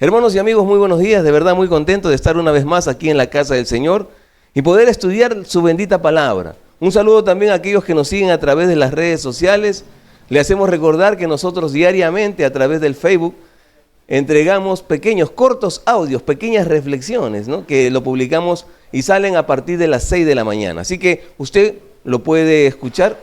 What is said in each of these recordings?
Hermanos y amigos, muy buenos días. De verdad muy contento de estar una vez más aquí en la casa del Señor y poder estudiar su bendita palabra. Un saludo también a aquellos que nos siguen a través de las redes sociales. Le hacemos recordar que nosotros diariamente a través del Facebook entregamos pequeños, cortos audios, pequeñas reflexiones, ¿no? Que lo publicamos y salen a partir de las 6 de la mañana. Así que usted lo puede escuchar.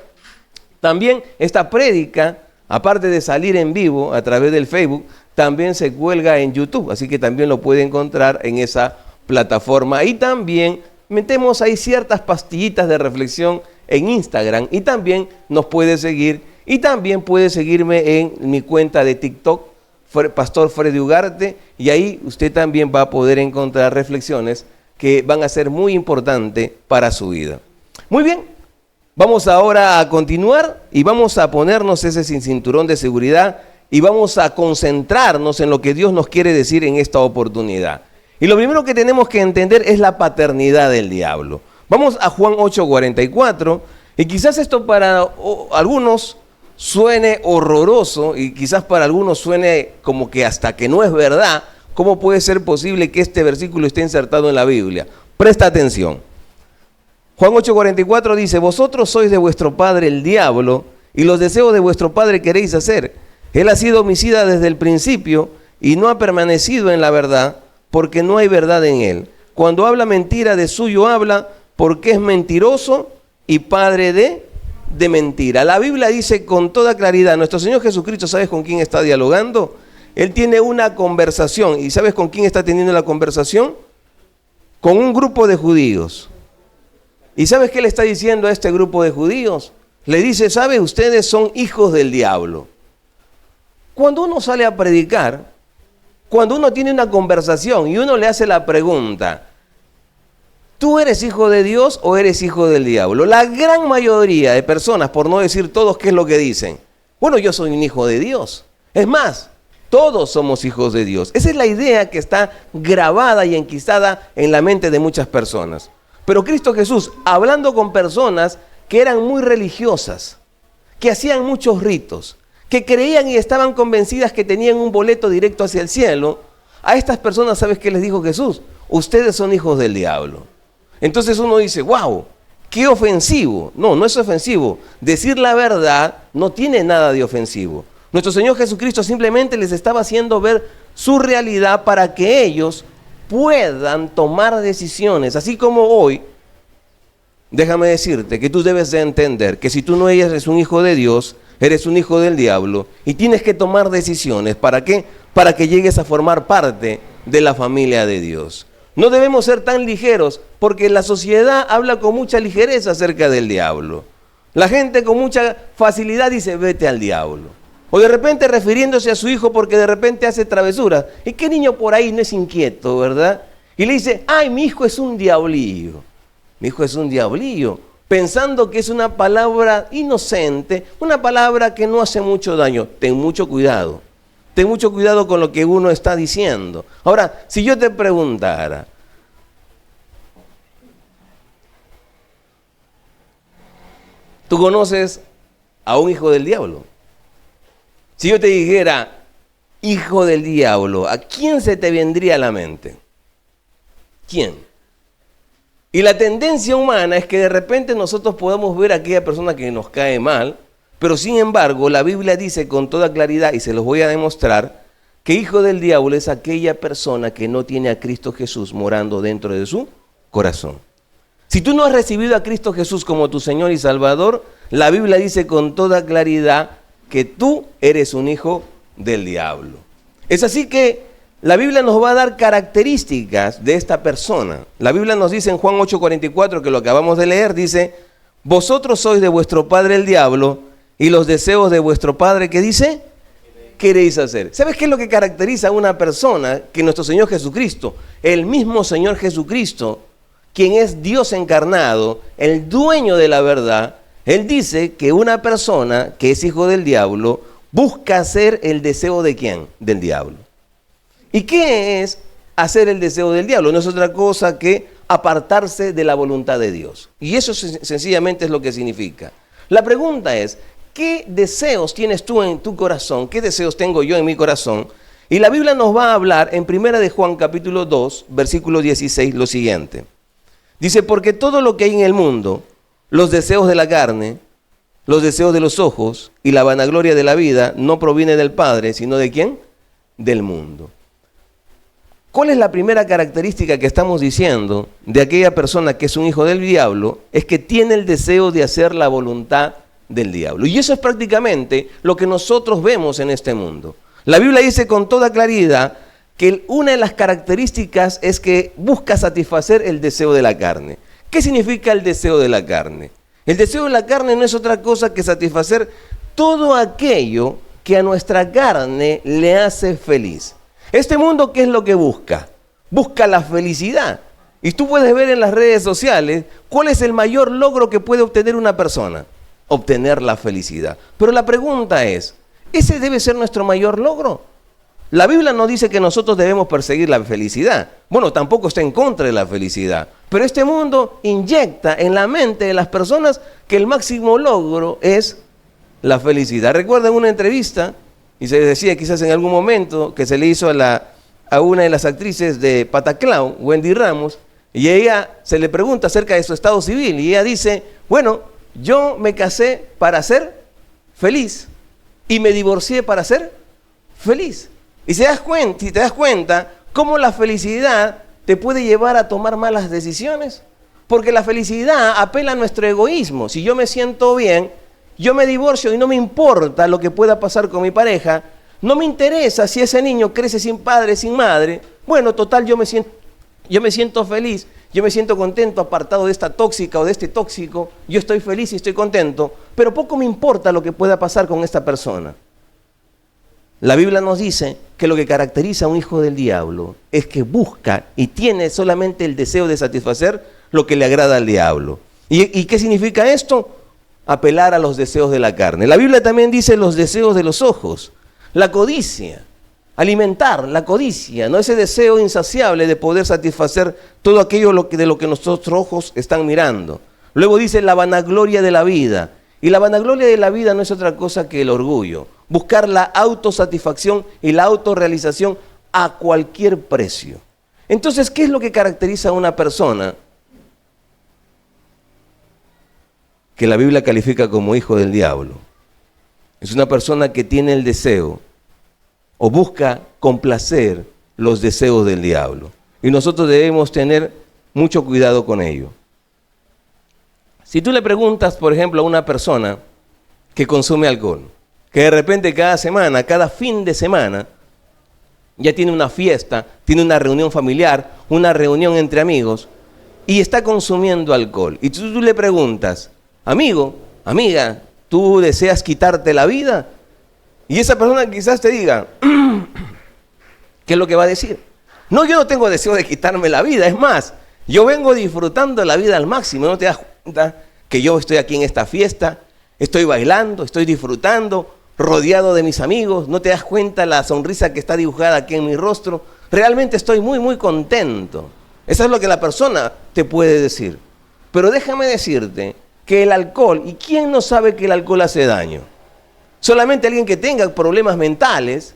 También esta prédica, aparte de salir en vivo a través del Facebook, también se cuelga en YouTube. Así que también lo puede encontrar en esa plataforma. Y también metemos ahí ciertas pastillitas de reflexión en Instagram. Y también nos puede seguir. Y también puede seguirme en mi cuenta de TikTok, Pastor Freddy Ugarte, y ahí usted también va a poder encontrar reflexiones que van a ser muy importantes para su vida. Muy bien, vamos ahora a continuar y vamos a ponernos ese cinturón de seguridad y vamos a concentrarnos en lo que Dios nos quiere decir en esta oportunidad. Y lo primero que tenemos que entender es la paternidad del diablo. Vamos a Juan 8:44 y quizás esto para algunos suene horroroso y quizás para algunos suene como que hasta que no es verdad. ¿Cómo puede ser posible que este versículo esté insertado en la Biblia? Presta atención. Juan 8:44 dice: vosotros sois de vuestro padre el diablo y los deseos de vuestro padre queréis hacer. Él ha sido homicida desde el principio y no ha permanecido en la verdad porque no hay verdad en él. Cuando habla mentira, de suyo habla porque es mentiroso y padre de mentira. La Biblia dice con toda claridad, nuestro Señor Jesucristo, ¿sabes con quién está dialogando? Él tiene una conversación. ¿Y sabes con quién está teniendo la conversación? Con un grupo de judíos. ¿Y sabes qué le está diciendo a este grupo de judíos? Le dice: ¿sabe? Ustedes son hijos del diablo. Cuando uno sale a predicar, cuando uno tiene una conversación y uno le hace la pregunta: ¿tú eres hijo de Dios o eres hijo del diablo? La gran mayoría de personas, por no decir todos, ¿qué es lo que dicen? Bueno, yo soy un hijo de Dios. Es más, todos somos hijos de Dios. Esa es la idea que está grabada y enquistada en la mente de muchas personas. Pero Cristo Jesús, hablando con personas que eran muy religiosas, que hacían muchos ritos, que creían y estaban convencidas que tenían un boleto directo hacia el cielo, a estas personas, ¿sabes qué les dijo Jesús? Ustedes son hijos del diablo. Entonces uno dice: wow, qué ofensivo. No, no es ofensivo. Decir la verdad no tiene nada de ofensivo. Nuestro Señor Jesucristo simplemente les estaba haciendo ver su realidad para que ellos puedan tomar decisiones. Así como hoy, déjame decirte que tú debes de entender que si tú no eres un hijo de Dios, eres un hijo del diablo y tienes que tomar decisiones. ¿Para qué? Para que llegues a formar parte de la familia de Dios. No debemos ser tan ligeros porque la sociedad habla con mucha ligereza acerca del diablo. La gente con mucha facilidad dice: vete al diablo. O de repente refiriéndose a su hijo porque de repente hace travesuras. ¿Y qué niño por ahí no es inquieto, verdad? Y le dice: ay, mi hijo es un diablillo. Mi hijo es un diablillo. Pensando que es una palabra inocente, una palabra que no hace mucho daño. Ten mucho cuidado. Ten mucho cuidado con lo que uno está diciendo. Ahora, si yo te preguntara: ¿tú conoces a un hijo del diablo? Si yo te dijera hijo del diablo, ¿a quién se te vendría a la mente? ¿Quién? Y la tendencia humana es que de repente nosotros podamos ver a aquella persona que nos cae mal, pero sin embargo la Biblia dice con toda claridad, y se los voy a demostrar, que hijo del diablo es aquella persona que no tiene a Cristo Jesús morando dentro de su corazón. Si tú no has recibido a Cristo Jesús como tu Señor y Salvador, la Biblia dice con toda claridad que tú eres un hijo del diablo. Es así que la Biblia nos va a dar características de esta persona. La Biblia nos dice en Juan 8:44, que lo acabamos de leer, dice: vosotros sois de vuestro padre el diablo y los deseos de vuestro padre, ¿qué dice? Queréis hacer. ¿Sabes qué es lo que caracteriza a una persona? Que nuestro Señor Jesucristo, el mismo Señor Jesucristo, quien es Dios encarnado, el dueño de la verdad, Él dice que una persona que es hijo del diablo busca hacer el deseo ¿de quién? Del diablo. ¿Y qué es hacer el deseo del diablo? No es otra cosa que apartarse de la voluntad de Dios. Y eso sencillamente es lo que significa. La pregunta es: ¿qué deseos tienes tú en tu corazón? ¿Qué deseos tengo yo en mi corazón Y la Biblia nos va a hablar en 1 de Juan capítulo 2, versículo 16, lo siguiente. Dice, porque todo lo que hay en el mundo, los deseos de la carne, los deseos de los ojos y la vanagloria de la vida, no proviene del Padre, sino ¿de quién? Del mundo. ¿Cuál es la primera característica que estamos diciendo de aquella persona que es un hijo del diablo? Es que tiene el deseo de hacer la voluntad del diablo. Y eso es prácticamente lo que nosotros vemos en este mundo. La Biblia dice con toda claridad que una de las características es que busca satisfacer el deseo de la carne. ¿Qué significa el deseo de la carne? El deseo de la carne no es otra cosa que satisfacer todo aquello que a nuestra carne le hace feliz. Este mundo, ¿qué es lo que busca? Busca la felicidad. Y tú puedes ver en las redes sociales cuál es el mayor logro que puede obtener una persona. Obtener la felicidad. Pero la pregunta es, ¿ese debe ser nuestro mayor logro? La Biblia no dice que nosotros debemos perseguir la felicidad. Bueno, tampoco está en contra de la felicidad. Pero este mundo inyecta en la mente de las personas que el máximo logro es la felicidad. Recuerdan una entrevista, y se decía quizás en algún momento, que se le hizo a una de las actrices de Pataclown, Wendy Ramos, y ella se le pregunta acerca de su estado civil, y ella dice, bueno, yo me casé para ser feliz, y me divorcié para ser feliz. Y si te das cuenta, cómo la felicidad te puede llevar a tomar malas decisiones. Porque la felicidad apela a nuestro egoísmo. Si yo me siento bien, yo me divorcio y no me importa lo que pueda pasar con mi pareja. No me interesa si ese niño crece sin padre, sin madre. Bueno, total, yo me siento feliz, yo me siento contento, apartado de esta tóxica o de este tóxico. Yo estoy feliz y estoy contento, pero poco me importa lo que pueda pasar con esta persona. La Biblia nos dice que lo que caracteriza a un hijo del diablo es que busca y tiene solamente el deseo de satisfacer lo que le agrada al diablo. ¿Y qué significa esto? Apelar a los deseos de la carne. La Biblia también dice los deseos de los ojos, la codicia, alimentar la codicia, no ese deseo insaciable de poder satisfacer todo aquello de lo que nuestros ojos están mirando. Luego dice la vanagloria de la vida. Y la vanagloria de la vida no es otra cosa que el orgullo. Buscar la autosatisfacción y la autorrealización a cualquier precio. Entonces, ¿qué es lo que caracteriza a una persona que la Biblia califica como hijo del diablo? Es una persona que tiene el deseo o busca complacer los deseos del diablo. Y nosotros debemos tener mucho cuidado con ello. Si tú le preguntas, por ejemplo, a una persona que consume alcohol, que de repente cada semana, cada fin de semana, ya tiene una fiesta, tiene una reunión familiar, una reunión entre amigos, y está consumiendo alcohol. Y tú le preguntas, amigo, amiga, ¿tú deseas quitarte la vida? Y esa persona quizás te diga, ¿qué es lo que va a decir? No, yo no tengo deseo de quitarme la vida, es más, yo vengo disfrutando la vida al máximo. ¿No te das cuenta que yo estoy aquí en esta fiesta? Estoy bailando, estoy disfrutando, rodeado de mis amigos. ¿No te das cuenta la sonrisa que está dibujada aquí en mi rostro? Realmente estoy muy, muy contento. Eso es lo que la persona te puede decir. Pero déjame decirte que el alcohol, ¿y quién no sabe que el alcohol hace daño? Solamente alguien que tenga problemas mentales,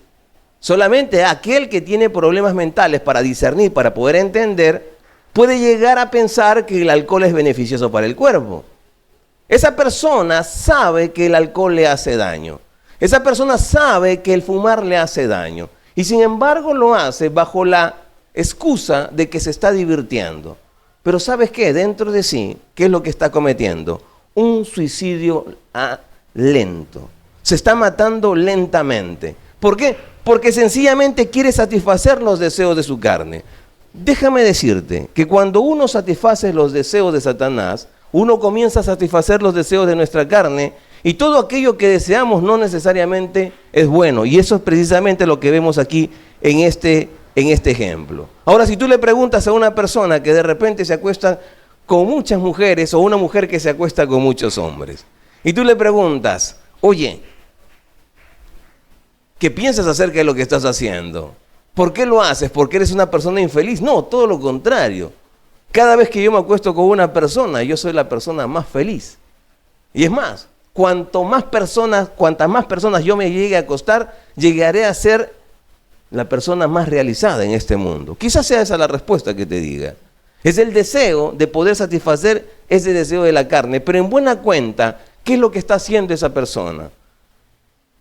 solamente aquel que tiene problemas mentales para discernir, para poder entender, puede llegar a pensar que el alcohol es beneficioso para el cuerpo. Esa persona sabe que el alcohol le hace daño. Esa persona sabe que el fumar le hace daño. Y sin embargo lo hace bajo la excusa de que se está divirtiendo. Pero ¿sabes qué? Dentro de sí, ¿qué es lo que está cometiendo? Un suicidio lento. Se está matando lentamente. ¿Por qué? Porque sencillamente quiere satisfacer los deseos de su carne. Déjame decirte que cuando uno satisface los deseos de Satanás, uno comienza a satisfacer los deseos de nuestra carne, y todo aquello que deseamos no necesariamente es bueno. Y eso es precisamente lo que vemos aquí en este ejemplo. Ahora, si tú le preguntas a una persona que de repente se acuesta con muchas mujeres, o una mujer que se acuesta con muchos hombres, y tú le preguntas, oye, ¿qué piensas acerca de lo que estás haciendo? ¿Por qué lo haces? ¿Porque eres una persona infeliz? No, todo lo contrario. Cada vez que yo me acuesto con una persona, yo soy la persona más feliz. Y es más, cuantas más personas yo me llegue a acostar, llegaré a ser la persona más realizada en este mundo? Quizás sea esa la respuesta que te diga. Es el deseo de poder satisfacer ese deseo de la carne, pero en buena cuenta, ¿qué es lo que está haciendo esa persona?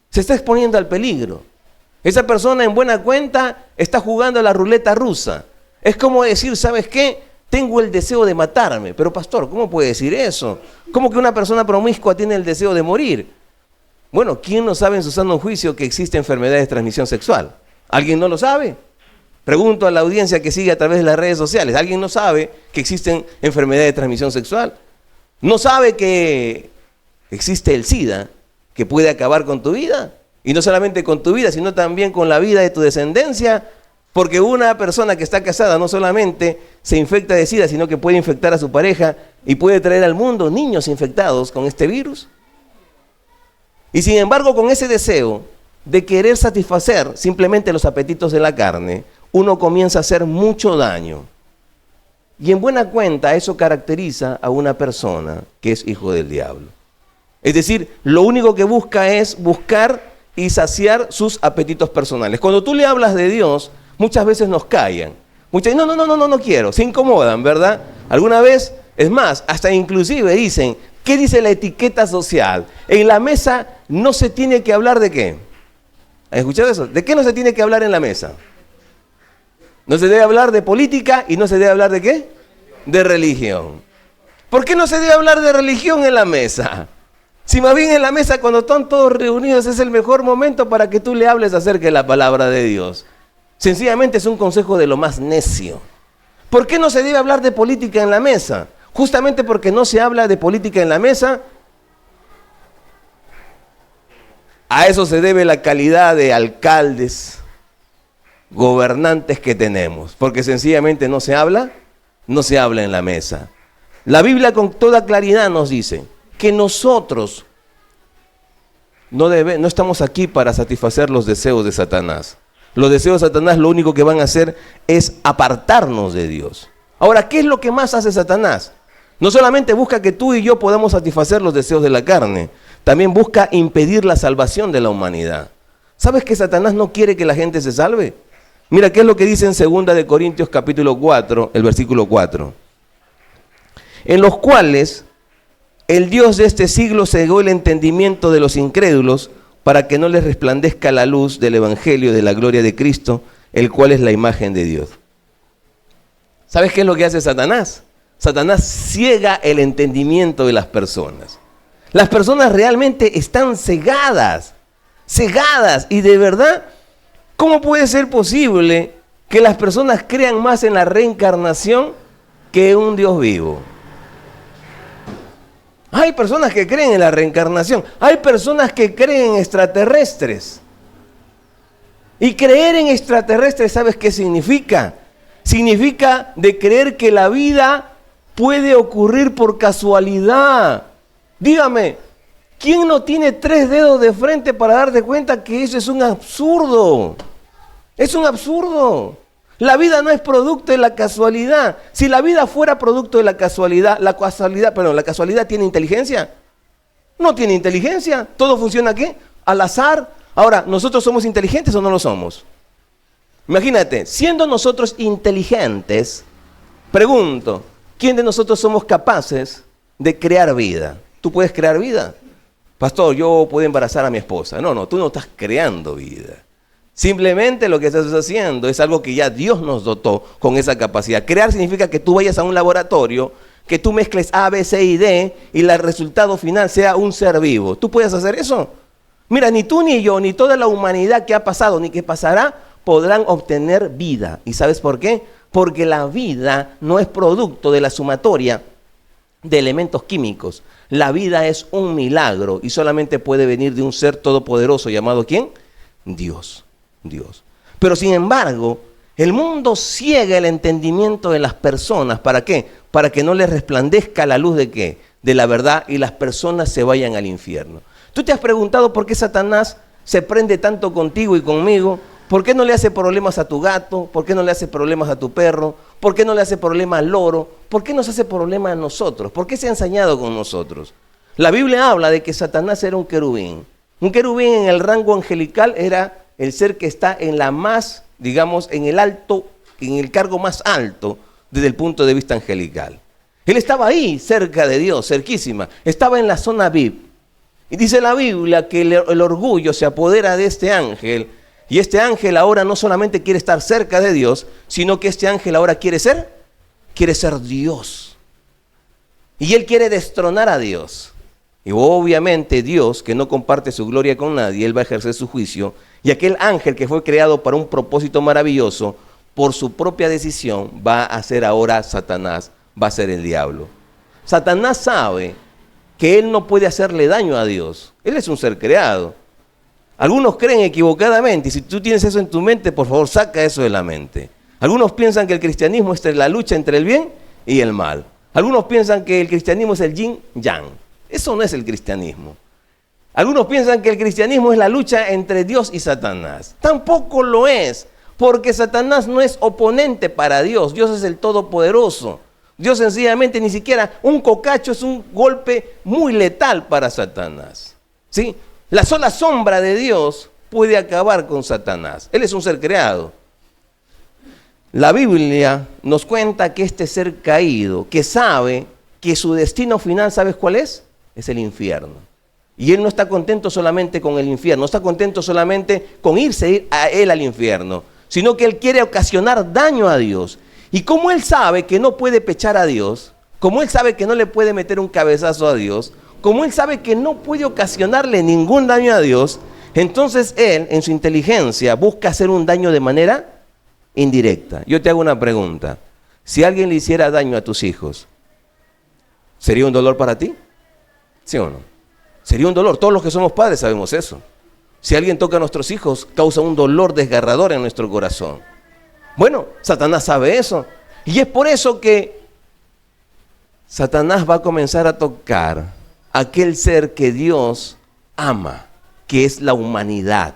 Se está exponiendo al peligro. Esa persona en buena cuenta está jugando a la ruleta rusa. Es como decir, ¿sabes qué? Tengo el deseo de matarme. Pero pastor, ¿cómo puede decir eso? ¿Cómo que una persona promiscua tiene el deseo de morir? Bueno, ¿quién no sabe en su sano juicio que existe enfermedades de transmisión sexual? ¿Alguien no lo sabe? Pregunto a la audiencia que sigue a través de las redes sociales. ¿Alguien no sabe que existen enfermedades de transmisión sexual? ¿No sabe que existe el SIDA que puede acabar con tu vida? Y no solamente con tu vida, sino también con la vida de tu descendencia. Porque una persona que está casada no solamente se infecta de SIDA, sino que puede infectar a su pareja y puede traer al mundo niños infectados con este virus. Y sin embargo, con ese deseo de querer satisfacer simplemente los apetitos de la carne, uno comienza a hacer mucho daño. Y en buena cuenta eso caracteriza a una persona que es hijo del diablo. Es decir, lo único que busca es buscar y saciar sus apetitos personales. Cuando tú le hablas de Dios, muchas veces nos callan. Muchas veces, no quiero, se incomodan, ¿verdad? Alguna vez, es más, hasta inclusive dicen, ¿qué dice la etiqueta social? En la mesa no se tiene que hablar de qué. ¿Han escuchado eso? ¿De qué no se tiene que hablar en la mesa? No se debe hablar de política y no se debe hablar de qué? De religión. ¿Por qué no se debe hablar de religión en la mesa? Si más bien en la mesa cuando están todos reunidos es el mejor momento para que tú le hables acerca de la palabra de Dios. Sencillamente es un consejo de lo más necio. ¿Por qué no se debe hablar de política en la mesa? Justamente porque no se habla de política en la mesa. A eso se debe la calidad de alcaldes, gobernantes que tenemos. Porque sencillamente no se habla en la mesa. La Biblia con toda claridad nos dice que nosotros no estamos aquí para satisfacer los deseos de Satanás. Los deseos de Satanás lo único que van a hacer es apartarnos de Dios. Ahora, ¿qué es lo que más hace Satanás? No solamente busca que tú y yo podamos satisfacer los deseos de la carne, también busca impedir la salvación de la humanidad. ¿Sabes que Satanás no quiere que la gente se salve? Mira, ¿qué es lo que dice en 2 de Corintios capítulo 4, el versículo 4? En los cuales el Dios de este siglo cegó el entendimiento de los incrédulos para que no les resplandezca la luz del evangelio de la gloria de Cristo, el cual es la imagen de Dios. ¿Sabes qué es lo que hace Satanás? Satanás ciega el entendimiento de las personas. Las personas realmente están cegadas, y de verdad, ¿cómo puede ser posible que las personas crean más en la reencarnación que en un Dios vivo? Hay personas que creen en la reencarnación. Hay personas que creen en extraterrestres. Y creer en extraterrestres, ¿sabes qué significa? Significa de creer que la vida puede ocurrir por casualidad. Dígame, ¿quién no tiene 3 dedos de frente para darte cuenta que eso es un absurdo? Es un absurdo. La vida no es producto de la casualidad. Si la vida fuera producto de la casualidad, la casualidad tiene inteligencia. No tiene inteligencia. Todo funciona ¿qué? Al azar. Ahora, ¿nosotros somos inteligentes o no lo somos? Imagínate, siendo nosotros inteligentes, pregunto, ¿quién de nosotros somos capaces de crear vida? ¿Tú puedes crear vida? Pastor, yo puedo embarazar a mi esposa. No, tú no estás creando vida. Simplemente lo que estás haciendo es algo que ya Dios nos dotó con esa capacidad. Crear significa que tú vayas a un laboratorio, que tú mezcles A, B, C y D y el resultado final sea un ser vivo. ¿Tú puedes hacer eso? Mira, ni tú ni yo, ni toda la humanidad que ha pasado ni que pasará podrán obtener vida. ¿Y sabes por qué? Porque la vida no es producto de la sumatoria de elementos químicos. La vida es un milagro y solamente puede venir de un ser todopoderoso llamado ¿quién? Dios. Pero sin embargo, el mundo ciega el entendimiento de las personas. ¿Para qué? Para que no les resplandezca la luz de ¿qué? De la verdad y las personas se vayan al infierno. ¿Tú te has preguntado por qué Satanás se prende tanto contigo y conmigo? ¿Por qué no le hace problemas a tu gato? ¿Por qué no le hace problemas a tu perro? ¿Por qué no le hace problema al loro? ¿Por qué nos hace problema a nosotros? ¿Por qué se ha ensañado con nosotros? La Biblia habla de que Satanás era un querubín. Un querubín en el rango angelical era el ser que está en la más, digamos, en el cargo más alto desde el punto de vista angelical. Él estaba ahí, cerca de Dios, cerquísima. Estaba en la zona VIP. Y dice la Biblia que el orgullo se apodera de este ángel. Y este ángel ahora no solamente quiere estar cerca de Dios, sino que este ángel ahora quiere ser Dios. Y él quiere destronar a Dios. Y obviamente Dios, que no comparte su gloria con nadie, él va a ejercer su juicio. Y aquel ángel que fue creado para un propósito maravilloso, por su propia decisión, va a ser ahora Satanás, va a ser el diablo. Satanás sabe que él no puede hacerle daño a Dios. Él es un ser creado. Algunos creen equivocadamente, y si tú tienes eso en tu mente, por favor, saca eso de la mente. Algunos piensan que el cristianismo es la lucha entre el bien y el mal. Algunos piensan que el cristianismo es el yin-yang. Eso no es el cristianismo. Algunos piensan que el cristianismo es la lucha entre Dios y Satanás. Tampoco lo es, porque Satanás no es oponente para Dios. Dios es el Todopoderoso. Dios sencillamente ni siquiera un cocacho es un golpe muy letal para Satanás. ¿Sí? La sola sombra de Dios puede acabar con Satanás. Él es un ser creado. La Biblia nos cuenta que este ser caído, que sabe que su destino final, ¿sabes cuál es? Es el infierno. Y él no está contento solamente con el infierno, no está contento solamente con irse a él al infierno, sino que él quiere ocasionar daño a Dios. Y como él sabe que no puede pechar a Dios, como él sabe que no le puede meter un cabezazo a Dios, como él sabe que no puede ocasionarle ningún daño a Dios, entonces él, en su inteligencia, busca hacer un daño de manera indirecta. Yo te hago una pregunta. Si alguien le hiciera daño a tus hijos, ¿sería un dolor para ti? ¿Sí o no? Sería un dolor. Todos los que somos padres sabemos eso. Si alguien toca a nuestros hijos, causa un dolor desgarrador en nuestro corazón. Bueno, Satanás sabe eso. Y es por eso que Satanás va a comenzar a tocar a aquel ser que Dios ama, que es la humanidad.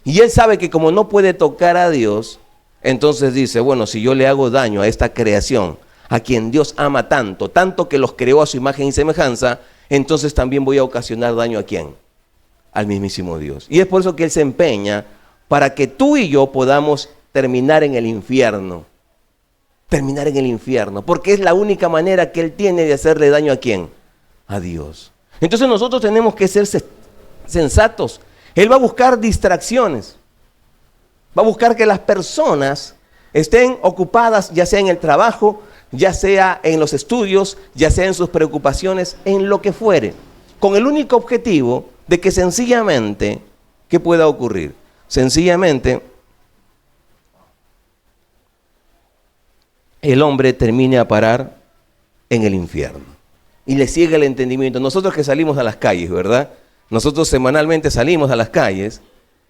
Y él sabe que como no puede tocar a Dios, entonces dice, bueno, si yo le hago daño a esta creación, a quien Dios ama tanto, tanto que los creó a su imagen y semejanza, entonces también voy a ocasionar daño ¿a quién? Al mismísimo Dios. Y es por eso que él se empeña para que tú y yo podamos terminar en el infierno. Terminar en el infierno, porque es la única manera que él tiene de hacerle daño ¿a quién? A Dios. Entonces nosotros tenemos que ser sensatos. Él va a buscar distracciones. Va a buscar que las personas estén ocupadas, ya sea en el trabajo, ya sea en los estudios, ya sea en sus preocupaciones, en lo que fuere, con el único objetivo de que sencillamente, ¿qué pueda ocurrir? Sencillamente, el hombre termine a parar en el infierno y le ciega el entendimiento. Nosotros que salimos a las calles, ¿verdad? Nosotros semanalmente salimos a las calles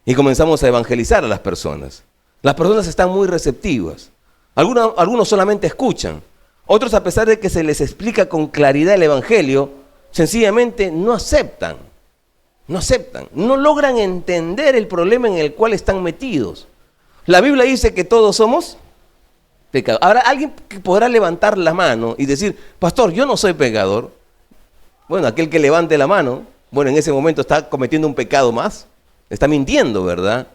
y comenzamos a evangelizar a las personas. Las personas están muy receptivas. Algunos solamente escuchan. Otros, a pesar de que se les explica con claridad el evangelio, sencillamente no aceptan. No aceptan. No logran entender el problema en el cual están metidos. La Biblia dice que todos somos pecadores. Ahora, alguien que podrá levantar la mano y decir, pastor, yo no soy pecador. Bueno, aquel que levante la mano, bueno, en ese momento está cometiendo un pecado más. Está mintiendo, ¿verdad?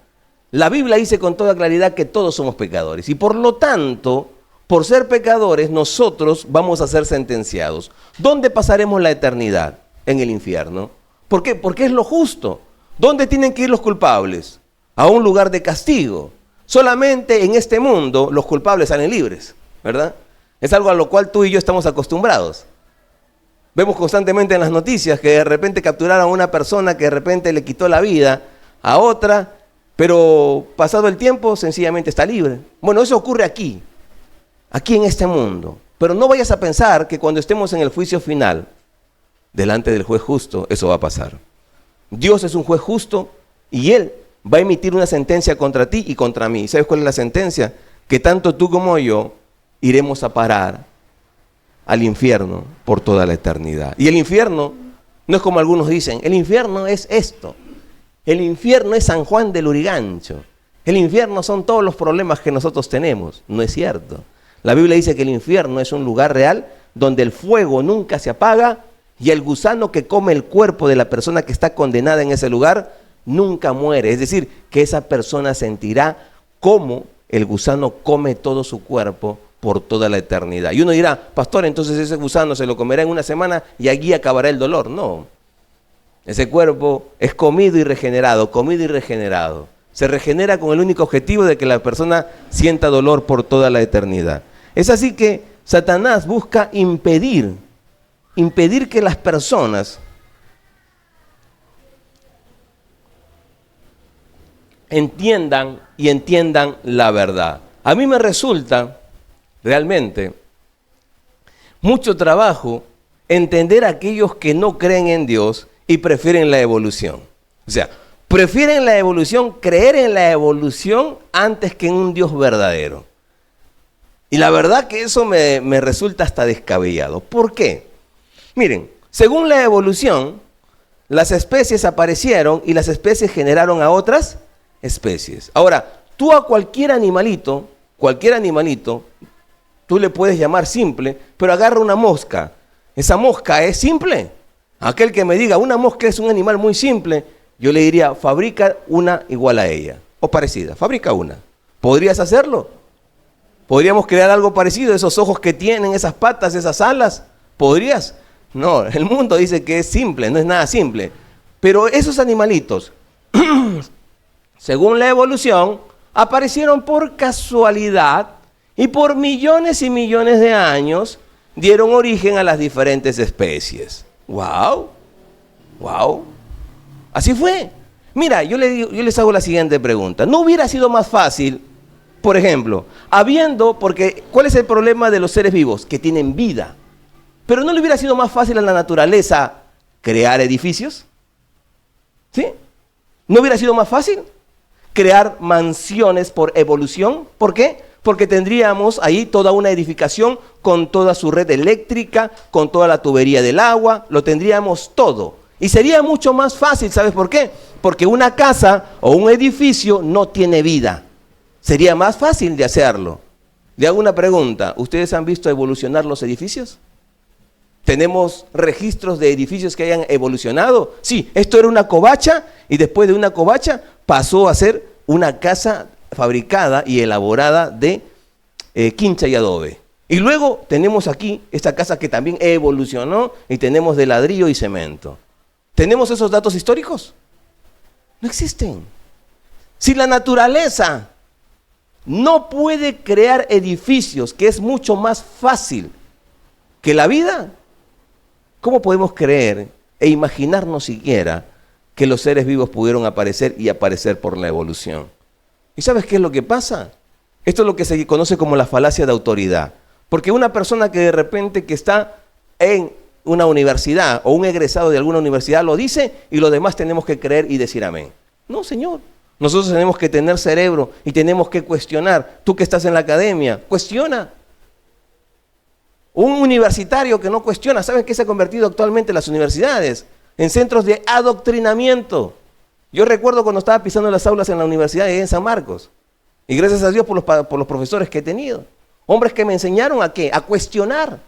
La Biblia dice con toda claridad que todos somos pecadores. Y por lo tanto, por ser pecadores, nosotros vamos a ser sentenciados. ¿Dónde pasaremos la eternidad? En el infierno. ¿Por qué? Porque es lo justo. ¿Dónde tienen que ir los culpables? A un lugar de castigo. Solamente en este mundo los culpables salen libres, ¿verdad? Es algo a lo cual tú y yo estamos acostumbrados. Vemos constantemente en las noticias que de repente capturaron a una persona que de repente le quitó la vida a otra, pero pasado el tiempo sencillamente está libre. Bueno, eso ocurre aquí en este mundo. Pero no vayas a pensar que cuando estemos en el juicio final, delante del juez justo, eso va a pasar. Dios es un juez justo y Él va a emitir una sentencia contra ti y contra mí. ¿Sabes cuál es la sentencia? Que tanto tú como yo iremos a parar al infierno por toda la eternidad. Y el infierno no es como algunos dicen, el infierno es esto. El infierno es San Juan del Lurigancho. El infierno son todos los problemas que nosotros tenemos. No es cierto. La Biblia dice que el infierno es un lugar real donde el fuego nunca se apaga y el gusano que come el cuerpo de la persona que está condenada en ese lugar nunca muere. Es decir, que esa persona sentirá cómo el gusano come todo su cuerpo por toda la eternidad. Y uno dirá, pastor, entonces ese gusano se lo comerá en una semana y allí acabará el dolor. No, ese cuerpo es comido y regenerado, comido y regenerado. Se regenera con el único objetivo de que la persona sienta dolor por toda la eternidad. Es así que Satanás busca impedir que las personas entiendan la verdad. A mí me resulta realmente mucho trabajo entender a aquellos que no creen en Dios y prefieren la evolución. O sea, prefieren la evolución, creer en la evolución antes que en un Dios verdadero. Y la verdad que eso me resulta hasta descabellado. ¿Por qué? Miren, según la evolución, las especies aparecieron y las especies generaron a otras especies. Ahora, tú a cualquier animalito, tú le puedes llamar simple, pero agarra una mosca. ¿Esa mosca es simple? Aquel que me diga, una mosca es un animal muy simple, yo le diría, fabrica una igual a ella, o parecida, fabrica una. ¿Podrías hacerlo? ¿Podríamos crear algo parecido? Esos ojos que tienen, esas patas, esas alas, ¿podrías? No, el mundo dice que es simple, no es nada simple. Pero esos animalitos, según la evolución, aparecieron por casualidad y por millones y millones de años dieron origen a las diferentes especies. ¡Wow! ¡Wow! Así fue. Mira, yo les hago la siguiente pregunta. ¿No hubiera sido más fácil, por ejemplo, porque ¿cuál es el problema de los seres vivos? Que tienen vida. Pero ¿no le hubiera sido más fácil a la naturaleza crear edificios? ¿Sí? ¿No hubiera sido más fácil crear mansiones por evolución? ¿Por qué? Porque tendríamos ahí toda una edificación con toda su red eléctrica, con toda la tubería del agua, lo tendríamos todo. Y sería mucho más fácil, ¿sabes por qué? Porque una casa o un edificio no tiene vida. Sería más fácil de hacerlo. Le hago una pregunta, ¿ustedes han visto evolucionar los edificios? ¿Tenemos registros de edificios que hayan evolucionado? Sí, esto era una covacha y después de una covacha pasó a ser una casa fabricada y elaborada de quincha y adobe. Y luego tenemos aquí esta casa que también evolucionó y tenemos de ladrillo y cemento. ¿Tenemos esos datos históricos? No existen. Si la naturaleza no puede crear edificios, que es mucho más fácil que la vida, ¿cómo podemos creer e imaginarnos siquiera que los seres vivos pudieron aparecer y aparecer por la evolución? ¿Y sabes qué es lo que pasa? Esto es lo que se conoce como la falacia de autoridad. Porque una persona que de repente que está en una universidad o un egresado de alguna universidad lo dice y los demás tenemos que creer y decir amén. No, señor. Nosotros tenemos que tener cerebro y tenemos que cuestionar. Tú que estás en la academia, cuestiona. Un universitario que no cuestiona, ¿saben qué se ha convertido actualmente las universidades? En centros de adoctrinamiento. Yo recuerdo cuando estaba pisando las aulas en la universidad en San Marcos. Y gracias a Dios por los profesores que he tenido. Hombres que me enseñaron ¿a qué? A cuestionar.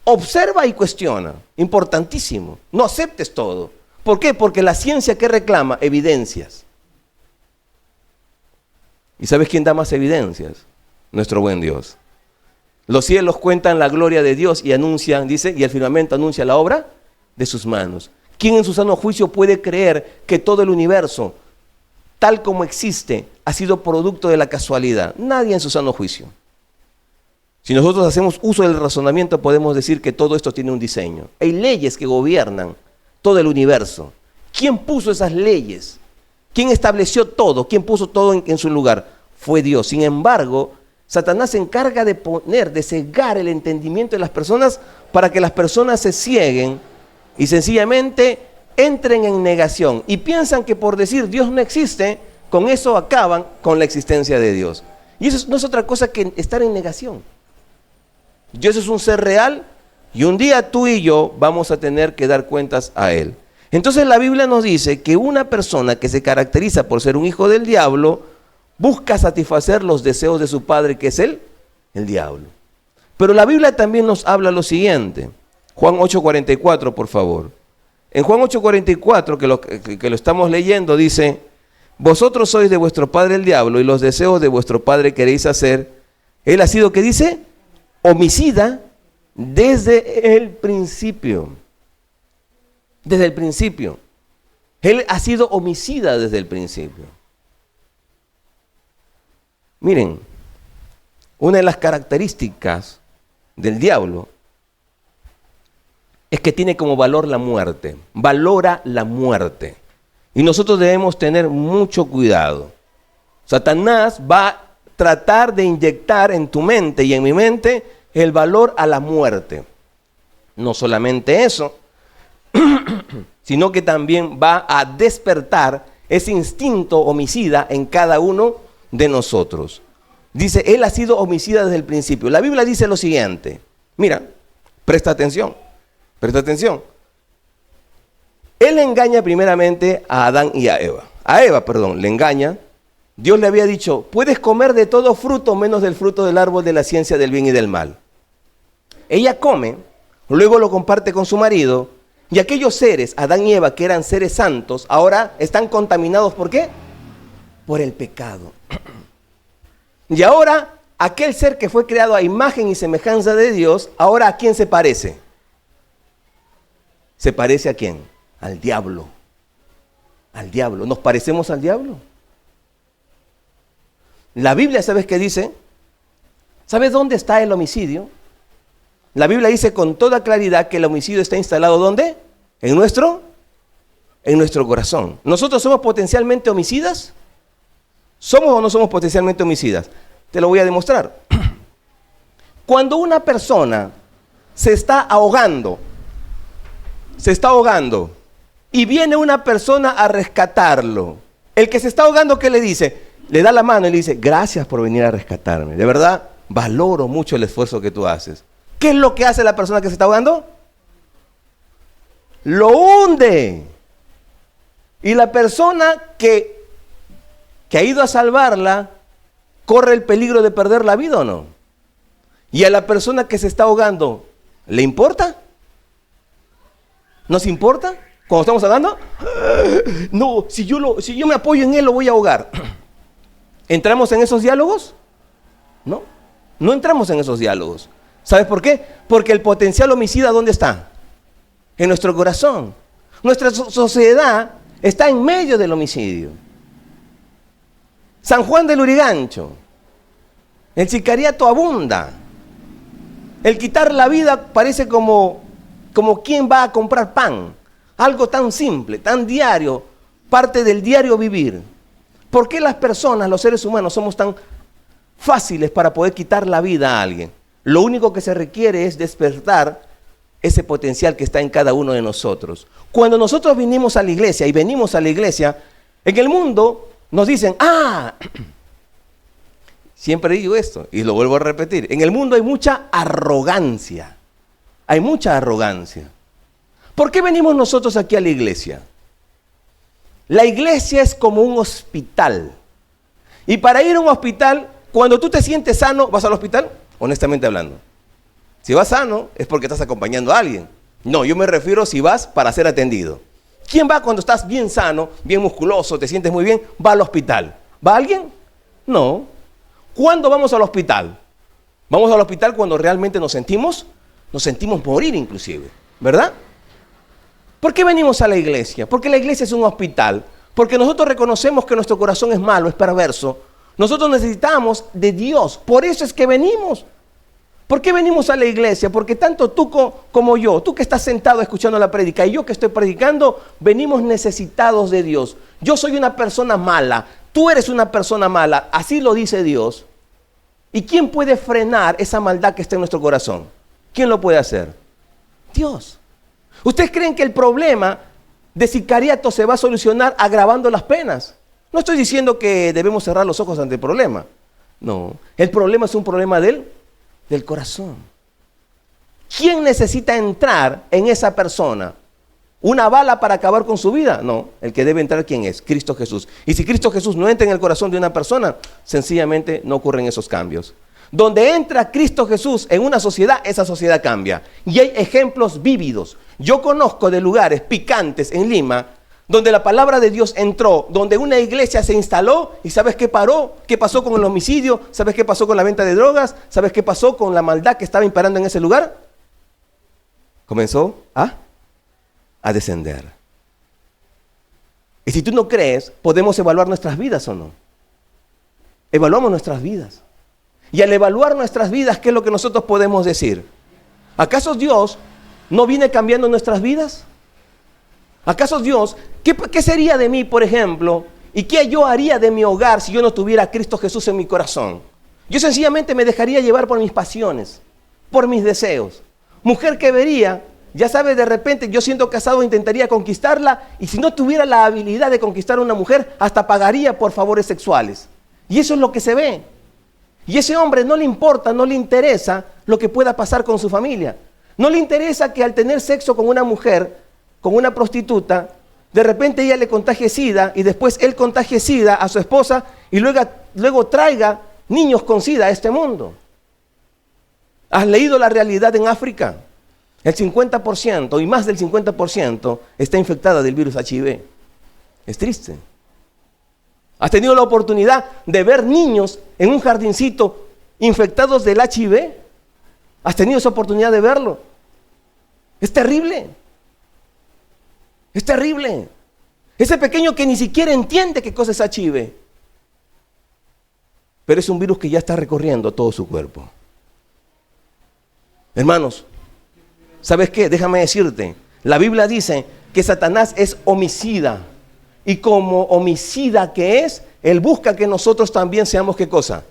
Observa y cuestiona. Importantísimo. No aceptes todo. ¿Por qué? Porque la ciencia ¿qué reclama? Evidencias. ¿Y sabes quién da más evidencias? Nuestro buen Dios. Los cielos cuentan la gloria de Dios y anuncian, dice, y el firmamento anuncia la obra de sus manos. ¿Quién en su sano juicio puede creer que todo el universo, tal como existe, ha sido producto de la casualidad? Nadie en su sano juicio. Si nosotros hacemos uso del razonamiento, podemos decir que todo esto tiene un diseño. Hay leyes que gobiernan todo el universo. ¿Quién puso esas leyes? ¿Quién estableció todo? ¿Quién puso todo en su lugar? Fue Dios. Sin embargo, Satanás se encarga de cegar el entendimiento de las personas para que las personas se cieguen y sencillamente entren en negación y piensan que por decir Dios no existe, con eso acaban con la existencia de Dios. Y eso no es otra cosa que estar en negación. Dios es un ser real y un día tú y yo vamos a tener que dar cuentas a Él. Entonces la Biblia nos dice que una persona que se caracteriza por ser un hijo del diablo busca satisfacer los deseos de su padre, que es el diablo. Pero la Biblia también nos habla lo siguiente. Juan 8:44, por favor. En Juan 8:44, que lo estamos leyendo, dice: vosotros sois de vuestro padre el diablo, y los deseos de vuestro padre queréis hacer. Él ha sido, ¿qué dice? Homicida desde el principio. Desde el principio. Él ha sido homicida desde el principio. Miren, una de las características del diablo es que tiene como valor la muerte. Valora la muerte. Y nosotros debemos tener mucho cuidado. Satanás va a tratar de inyectar en tu mente y en mi mente el valor a la muerte. No solamente eso, sino que también va a despertar ese instinto homicida en cada uno de nosotros. Dice, él ha sido homicida desde el principio. La Biblia dice lo siguiente. Mira, presta atención. Presta atención. Él engaña primeramente a Adán y a Eva. A Eva, perdón, le engaña. Dios le había dicho, puedes comer de todo fruto menos del fruto del árbol de la ciencia del bien y del mal. Ella come, luego lo comparte con su marido, y aquellos seres, Adán y Eva, que eran seres santos, ahora están contaminados, ¿por qué? Por el pecado. Y ahora, aquel ser que fue creado a imagen y semejanza de Dios, ahora ¿a quién se parece? ¿Se parece a quién? Al diablo. Al diablo. ¿Nos parecemos al diablo? La Biblia, ¿sabes qué dice? ¿Sabes dónde está el homicidio? La Biblia dice con toda claridad que el homicidio está instalado ¿dónde? En nuestro corazón. ¿Nosotros somos potencialmente homicidas? ¿Somos o no somos potencialmente homicidas? Te lo voy a demostrar. Cuando una persona se está ahogando y viene una persona a rescatarlo, el que se está ahogando, ¿qué le dice? Le da la mano y le dice, gracias por venir a rescatarme. De verdad, valoro mucho el esfuerzo que tú haces. ¿Qué es lo que hace la persona que se está ahogando? Lo hunde. Y la persona que ha ido a salvarla, ¿corre el peligro de perder la vida o no? Y a la persona que se está ahogando, ¿le importa? ¿Nos importa? Cuando estamos ahogando, no, si yo me apoyo en él, lo voy a ahogar. ¿Entramos en esos diálogos? No, no entramos en esos diálogos. ¿Sabes por qué? Porque el potencial homicida, ¿dónde está? En nuestro corazón. Nuestra sociedad está en medio del homicidio. San Juan del Lurigancho, el sicariato abunda. El quitar la vida parece como quien va a comprar pan. Algo tan simple, tan diario, parte del diario vivir. ¿Por qué las personas, los seres humanos, somos tan fáciles para poder quitar la vida a alguien? Lo único que se requiere es despertar ese potencial que está en cada uno de nosotros. Cuando nosotros venimos a la iglesia, en el mundo nos dicen, siempre digo esto y lo vuelvo a repetir, en el mundo hay mucha arrogancia. Hay mucha arrogancia. ¿Por qué venimos nosotros aquí a la iglesia? La iglesia es como un hospital. Y para ir a un hospital, cuando tú te sientes sano, ¿vas al hospital? Honestamente hablando. Si vas sano, es porque estás acompañando a alguien. No, yo me refiero si vas para ser atendido. ¿Quién va cuando estás bien sano, bien musculoso, te sientes muy bien? Va al hospital. ¿Va alguien? No. ¿Cuándo vamos al hospital? Vamos al hospital cuando realmente nos sentimos morir inclusive, ¿verdad? ¿Por qué venimos a la iglesia? Porque la iglesia es un hospital. Porque nosotros reconocemos que nuestro corazón es malo, es perverso. Nosotros necesitamos de Dios. Por eso es que venimos. ¿Por qué venimos a la iglesia? Porque tanto tú como yo, tú que estás sentado escuchando la prédica y yo que estoy predicando, venimos necesitados de Dios. Yo soy una persona mala, tú eres una persona mala, así lo dice Dios. ¿Y quién puede frenar esa maldad que está en nuestro corazón? ¿Quién lo puede hacer? Dios. ¿Ustedes creen que el problema de sicariato se va a solucionar agravando las penas? No estoy diciendo que debemos cerrar los ojos ante el problema. No, el problema es un problema del corazón. ¿Quién necesita entrar en esa persona? ¿Una bala para acabar con su vida? No, el que debe entrar, ¿quién es? Cristo Jesús. Y si Cristo Jesús no entra en el corazón de una persona, sencillamente no ocurren esos cambios. Donde entra Cristo Jesús en una sociedad, esa sociedad cambia. Y hay ejemplos vívidos. Yo conozco de lugares picantes en Lima, donde la palabra de Dios entró, donde una iglesia se instaló y ¿sabes qué paró? ¿Qué pasó con el homicidio? ¿Sabes qué pasó con la venta de drogas? ¿Sabes qué pasó con la maldad que estaba imperando en ese lugar? Comenzó a descender. Y si tú no crees, podemos evaluar nuestras vidas o no. Evaluamos nuestras vidas. Y al evaluar nuestras vidas, ¿qué es lo que nosotros podemos decir? ¿Acaso Dios no viene cambiando nuestras vidas? ¿Acaso Dios, qué sería de mí, por ejemplo, y qué yo haría de mi hogar si yo no tuviera a Cristo Jesús en mi corazón? Yo sencillamente me dejaría llevar por mis pasiones, por mis deseos. Mujer que vería, ya sabes, de repente yo siendo casado intentaría conquistarla y si no tuviera la habilidad de conquistar a una mujer, hasta pagaría por favores sexuales. Y eso es lo que se ve. Y ese hombre no le importa, no le interesa lo que pueda pasar con su familia. No le interesa que al tener sexo con una mujer, con una prostituta, de repente ella le contagie SIDA y después él contagie SIDA a su esposa y luego traiga niños con SIDA a este mundo. ¿Has leído la realidad en África? El 50% y más del 50% está infectada del virus HIV. Es triste. ¿Has tenido la oportunidad de ver niños en un jardincito infectados del HIV? ¿Has tenido esa oportunidad de verlo? Es terrible. Es terrible. Ese pequeño que ni siquiera entiende qué cosa es HIV. Pero es un virus que ya está recorriendo todo su cuerpo. Hermanos, ¿sabes qué? Déjame decirte. La Biblia dice que Satanás es homicida. Y como homicida que es, él busca que nosotros también seamos, ¿qué cosa?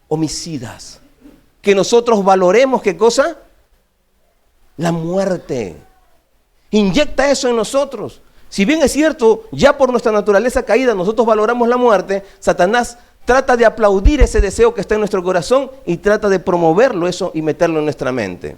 Homicidas. Que nosotros valoremos, ¿qué cosa? La muerte. Inyecta eso en nosotros. Si bien es cierto, ya por nuestra naturaleza caída nosotros valoramos la muerte, Satanás trata de aplaudir ese deseo que está en nuestro corazón y trata de promoverlo eso y meterlo en nuestra mente.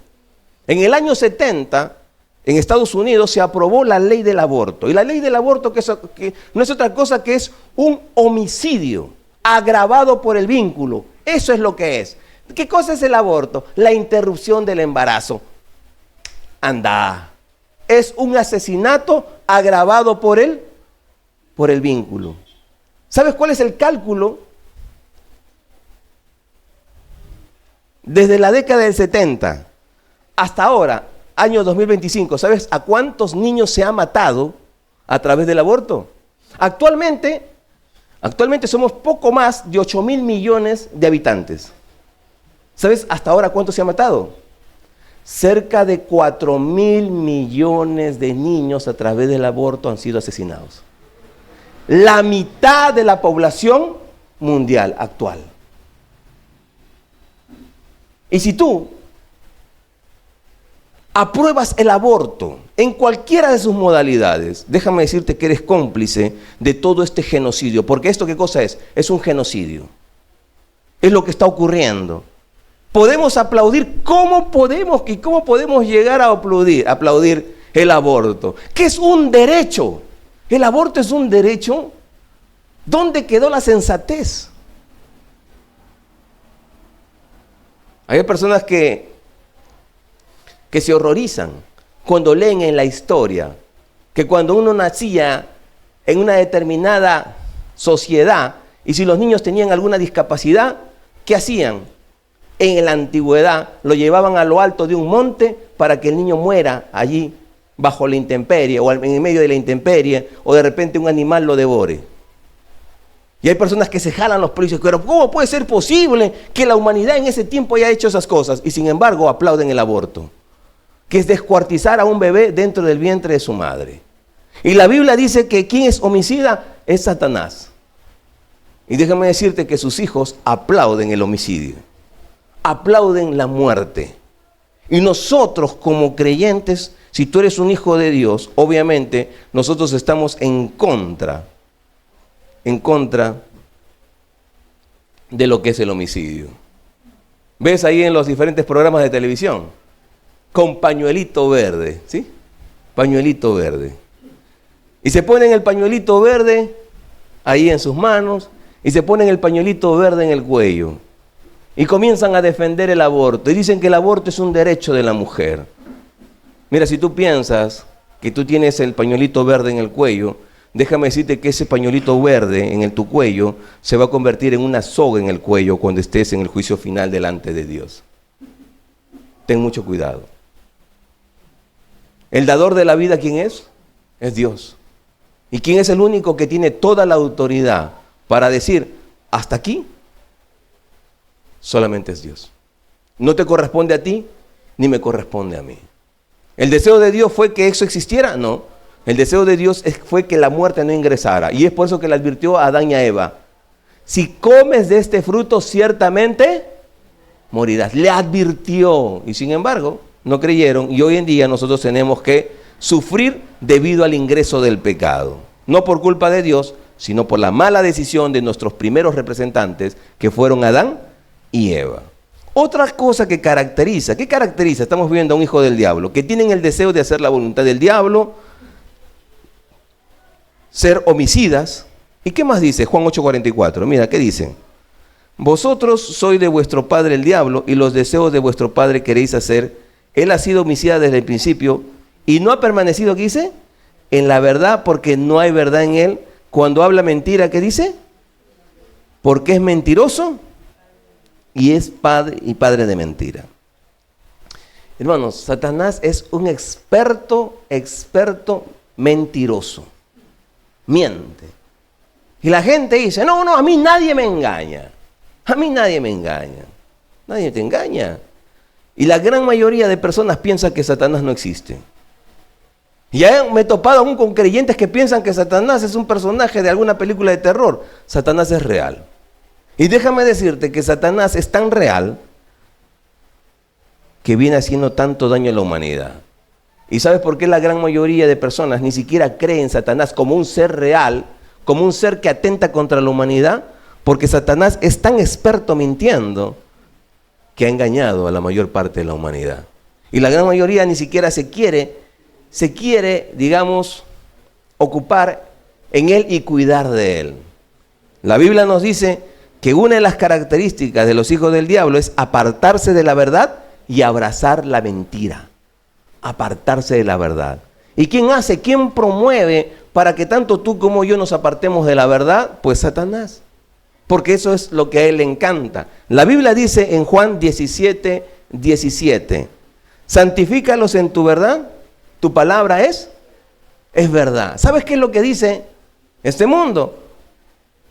En el año 70, en Estados Unidos se aprobó la ley del aborto. Y la ley del aborto que no es otra cosa que es un homicidio agravado por el vínculo. Eso es lo que es. ¿Qué cosa es el aborto? La interrupción del embarazo. Anda. Es un asesinato agravado por el vínculo. ¿Sabes cuál es el cálculo? Desde la década del 70 hasta ahora, año 2025, ¿sabes a cuántos niños se ha matado a través del aborto? Actualmente somos poco más de 8.000 millones de habitantes. ¿Sabes hasta ahora cuánto se ha matado? Cerca de 4.000 millones de niños a través del aborto han sido asesinados. La mitad de la población mundial actual. Y si tú apruebas el aborto en cualquiera de sus modalidades, déjame decirte que eres cómplice de todo este genocidio. Porque esto, ¿qué cosa es? Es un genocidio. Es lo que está ocurriendo. Podemos aplaudir, ¿cómo podemos llegar a aplaudir el aborto? Que es un derecho. El aborto es un derecho. ¿Dónde quedó la sensatez? Hay personas que se horrorizan cuando leen en la historia que cuando uno nacía en una determinada sociedad y si los niños tenían alguna discapacidad, ¿qué hacían? En la antigüedad lo llevaban a lo alto de un monte para que el niño muera allí bajo la intemperie o en medio de la intemperie o de repente un animal lo devore. Y hay personas que se jalan los pelos y dicen, pero ¿cómo puede ser posible que la humanidad en ese tiempo haya hecho esas cosas? Y sin embargo aplauden el aborto, que es descuartizar a un bebé dentro del vientre de su madre. Y la Biblia dice que quien es homicida es Satanás. Y déjame decirte que sus hijos aplauden el homicidio, aplauden la muerte. Y nosotros como creyentes, si tú eres un hijo de Dios, obviamente nosotros estamos en contra de lo que es el homicidio. ¿Ves ahí en los diferentes programas de televisión? Con pañuelito verde, ¿sí? Pañuelito verde. Y se ponen el pañuelito verde ahí en sus manos y se ponen el pañuelito verde en el cuello. y comienzan a defender el aborto y dicen que el aborto es un derecho de la mujer. Mira, si tú piensas que tú tienes el pañuelito verde en el cuello, déjame decirte que ese pañuelito verde en tu cuello se va a convertir en una soga en el cuello cuando estés en el juicio final delante de Dios. Ten mucho cuidado. ¿El dador de la vida quién es? Es Dios. ¿Y quién es el único que tiene toda la autoridad para decir, hasta aquí? Solamente es Dios. No te corresponde a ti, ni me corresponde a mí. ¿El deseo de Dios fue que eso existiera? No. El deseo de Dios fue que la muerte no ingresara. Y es por eso que le advirtió a Adán y a Eva. Si comes de este fruto, ciertamente morirás. Le advirtió. Y sin embargo, no creyeron. Y hoy en día nosotros tenemos que sufrir debido al ingreso del pecado. No por culpa de Dios, sino por la mala decisión de nuestros primeros representantes, que fueron Adán y Eva. Otra cosa que caracteriza, ¿qué caracteriza? Estamos viendo a un hijo del diablo, que tienen el deseo de hacer la voluntad del diablo, ser homicidas. ¿Y qué más dice Juan 8:44? Mira, ¿qué dice? Vosotros sois de vuestro padre el diablo, y los deseos de vuestro padre queréis hacer. Él ha sido homicida desde el principio, y no ha permanecido, ¿qué dice? En la verdad, porque no hay verdad en él. Cuando habla mentira, ¿qué dice? Porque es mentiroso y es padre de mentira. Hermanos, Satanás es un experto mentiroso. Miente. Y la gente dice, no, a mí nadie me engaña. A mí nadie me engaña. Nadie te engaña. Y la gran mayoría de personas piensan que Satanás no existe. Y ya me he topado aún con creyentes que piensan que Satanás es un personaje de alguna película de terror. Satanás es real. Y déjame decirte que Satanás es tan real que viene haciendo tanto daño a la humanidad. ¿Y sabes por qué la gran mayoría de personas ni siquiera creen en Satanás como un ser real, como un ser que atenta contra la humanidad? Porque Satanás es tan experto mintiendo que ha engañado a la mayor parte de la humanidad. Y la gran mayoría ni siquiera se quiere, digamos, ocupar en él y cuidar de él. La Biblia nos dice que una de las características de los hijos del diablo es apartarse de la verdad y abrazar la mentira. Apartarse de la verdad. ¿Y quién hace? ¿Quién promueve para que tanto tú como yo nos apartemos de la verdad? Pues Satanás. Porque eso es lo que a él le encanta. La Biblia dice en Juan 17:17, santifícalos en tu verdad, tu palabra es verdad. ¿Sabes qué es lo que dice este mundo?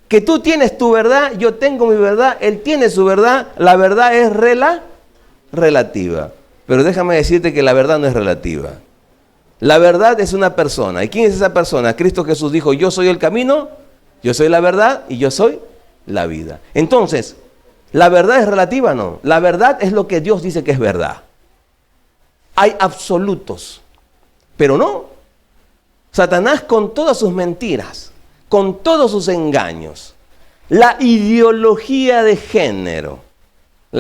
Que tú tienes tu verdad, yo tengo mi verdad, él tiene su verdad, la verdad es relativa. Pero déjame decirte que la verdad no es relativa. La verdad es una persona. ¿Y quién es esa persona? Cristo Jesús dijo, yo soy el camino, yo soy la verdad y yo soy la vida. Entonces, ¿la verdad es relativa? No. La verdad es lo que Dios dice que es verdad. Hay absolutos, pero no. Satanás con todas sus mentiras, con todos sus engaños, la ideología de género. Y